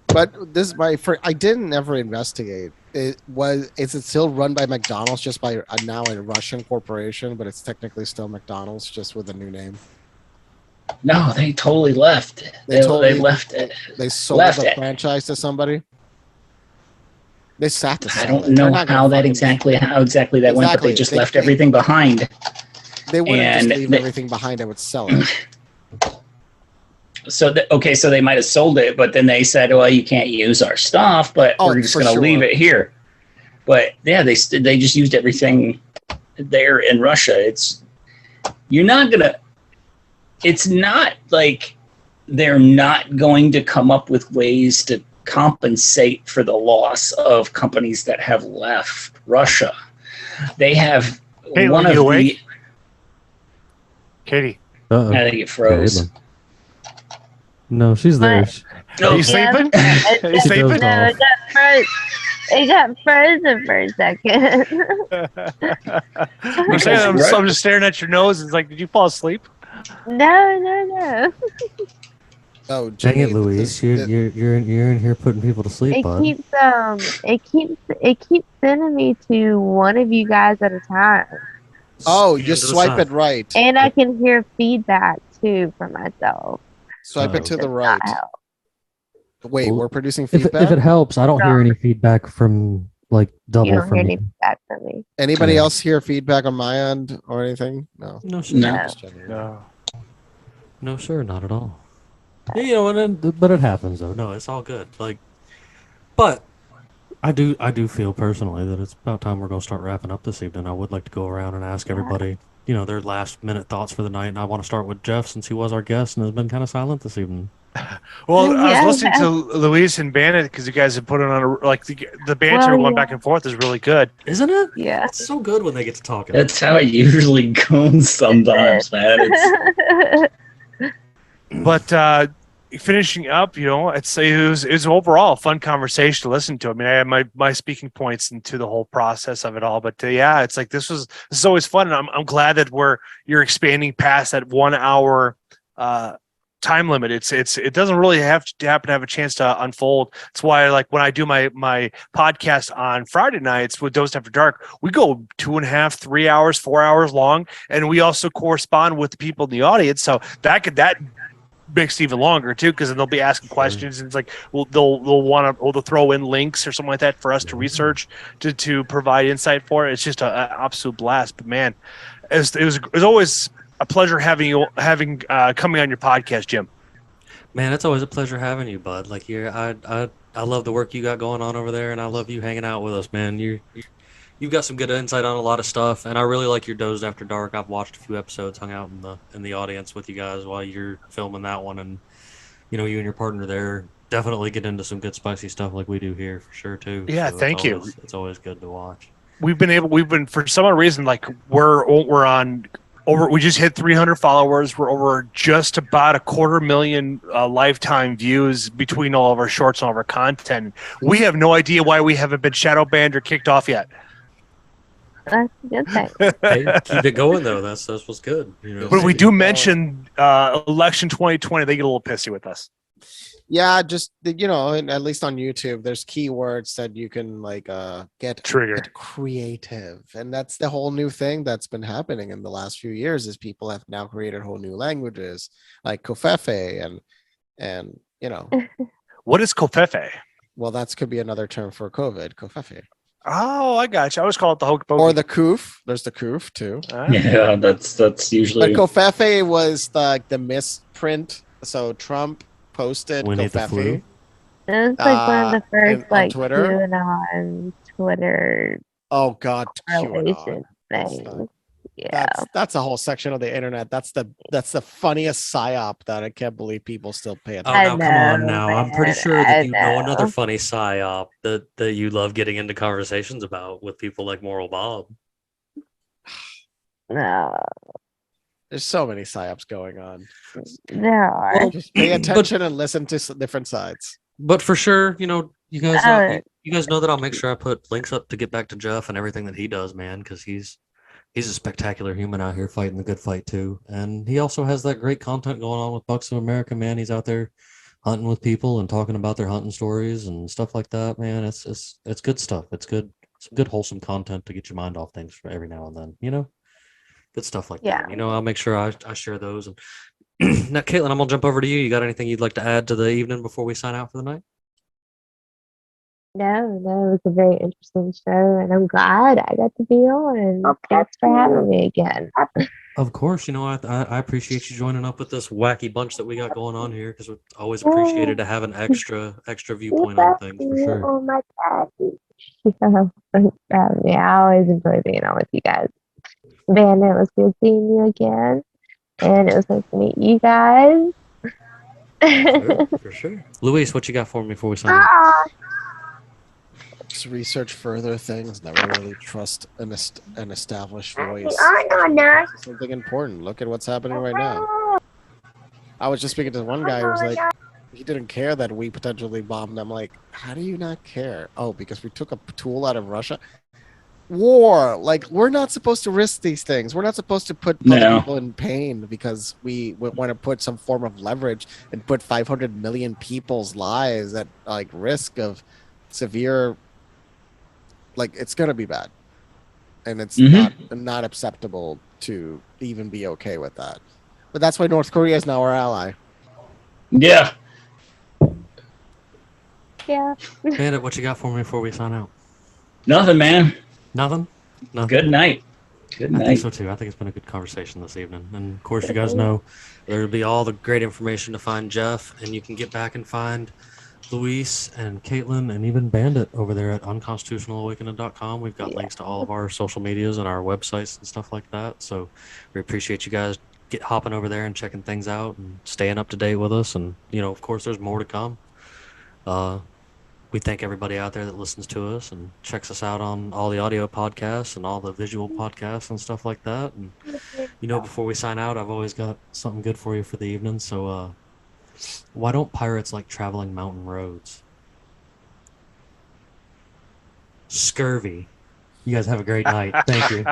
But this I didn't ever investigate. Is it still run by McDonald's just by now a Russian corporation, but it's technically still McDonald's just with a new name? No, they totally left. They left it. They sold the franchise to somebody. They sat to I don't know how exactly that went, but they just left everything behind. They wouldn't just leave everything behind and would sell it. So so they might have sold it, but then they said, "Well, you can't use our stuff, but we're just going to leave it here." But yeah, they just used everything there in Russia. It's not like they're not going to come up with ways to compensate for the loss of companies that have left Russia. They have one of the. Katie, I think it froze. Kaytlyn. No, she's there. Are you sleeping? Are you sleeping? No, it got frozen for a second. I'm just staring at your nose. It's like, did you fall asleep? No. Oh, dang it, Louise! You're in here putting people to sleep, bud. It keeps sending me to one of you guys at a time. Oh, just swipe it right. And I can hear feedback too for myself. Swipe it to the right. Wait, we're producing feedback? If it helps, I don't hear any feedback from like double. You don't from hear me. any feedback from me. Anybody else hear feedback on my end or anything? No. No, sir, not at all. Yeah, you know, but it happens though. No, it's all good. Like, but I do feel personally that it's about time we're gonna start wrapping up this evening. I would like to go around and ask everybody, you know, their last minute thoughts for the night, and I want to start with Jeff since he was our guest and has been kind of silent this evening. Well, I was listening to Luis and Bandit because you guys have put it on the banter going back and forth is really good, isn't it? Yeah, it's so good when they get to talking. That's how it usually goes sometimes, man. But finishing up, you know, it was overall a fun conversation to listen to. I mean, I had my speaking points into the whole process of it all, but yeah, it's like this is always fun, and I'm glad that you're expanding past that 1 hour time limit. It doesn't really have to happen to have a chance to unfold. That's why, like, when I do my podcast on Friday nights with Dosed After Dark, we go 2.5, 3 hours, 4 hours long, and we also correspond with the people in the audience. So that makes it even longer too, because then they'll be asking questions, and it's like, well, they'll throw in links or something like that for us to research to provide insight for it. It's just an absolute blast. But man, it was always a pleasure having coming on your podcast, Jim. Man, it's always a pleasure having you, bud. Like, I love the work you got going on over there, and I love you hanging out with us, man. You've got some good insight on a lot of stuff, and I really like your Dozed After Dark. I've watched a few episodes, hung out in the audience with you guys while you're filming that one, and you know, you and your partner there definitely get into some good spicy stuff like we do here for sure too. Yeah, so thank you. It's always good to watch. We've been for some reason, like we're on over. We just hit 300 followers. We're over just about 250,000 lifetime views between all of our shorts and all of our content. We have no idea why we haven't been shadow banned or kicked off yet. That's a good thing. Hey, keep it going though. That's what's good. You know, but if we do mention election 2020, they get a little pissy with us. Yeah, just, you know, at least on YouTube, there's keywords that you can like get creative, and that's the whole new thing that's been happening in the last few years. Is people have now created whole new languages like Kofefe and you know. What is Kofefe? Well, that could be another term for COVID. Kofefe. Oh, I got you. I always call it the hokey pokey. Or the koof. There's the koof too. Yeah, that's usually. But Kofefe was the misprint. So Trump posted Winnie the Kofefe. It was like one of the first on Twitter. QAnon Twitter Oh God, relation QAnon. things. Yeah. That's a whole section of the internet. That's the funniest psyop that I can't believe people still pay Oh, attention. now come on now. I'm pretty man, sure that I you know another know. funny psyop that you love getting into conversations about with people like Moral Bob. No, There's so many psyops going on. there are. Well, Just pay attention and listen to different sides. But for sure, you know, you guys Oh. you guys know that I'll make sure I put links up to get back to Jeff and everything that he does, man, because he's a spectacular human out here fighting the good fight too. And he also has that great content going on with Bucks of America, man. He's out there hunting with people and talking about their hunting stories and stuff like that, man. It's good stuff. It's good, some good wholesome content to get your mind off things for every now and then, you know? Good stuff like Yeah. that. You know, I'll make sure I share those. And now, Kaytlyn, I'm gonna jump over to you. You got anything you'd like to add to the evening before we sign out for the night? No, it was a very interesting show, and I'm glad I got to be on. Thanks for having me again. Of course, you know, I appreciate you joining up with this wacky bunch that we got going on here because we always appreciated to have an extra viewpoint on things for sure. Oh my God. Yeah, thanks for having me. I always enjoy being on with you guys. Bandit, it was good seeing you again, and it was nice to meet you guys. For sure. Luis, what you got for me before we sign out? Just research further things. Never really trust an established voice. Something important. Look at what's happening right now. I was just speaking to one guy who was like, he didn't care that we potentially bombed them. Like, how do you not care? Oh, because we took a tool out of Russia. War. Like, we're not supposed to risk these things. We're not supposed to put other people in pain because we want to put some form of leverage and put 500 million people's lives at like risk of severe. Like, it's gonna be bad, and it's not acceptable to even be okay with that. But that's why North Korea is now our ally. Yeah. Yeah. Bandit, what you got for me before we sign out? Nothing, man. Nothing? Good night. Good night. I think so too. I think it's been a good conversation this evening. And of course, you guys know there'll be all the great information to find Jeff, and you can get back and find Luis and Kaytlyn and even Bandit over there at unconstitutionalawakening.com. We've got links to all of our social medias and our websites and stuff like that. So we appreciate you guys hopping over there and checking things out and staying up to date with us. And, you know, of course, there's more to come. We thank everybody out there that listens to us and checks us out on all the audio podcasts and all the visual podcasts and stuff like that. And, you know, before we sign out, I've always got something good for you for the evening. So, why don't pirates like traveling mountain roads? Scurvy. You guys have a great night. Thank you.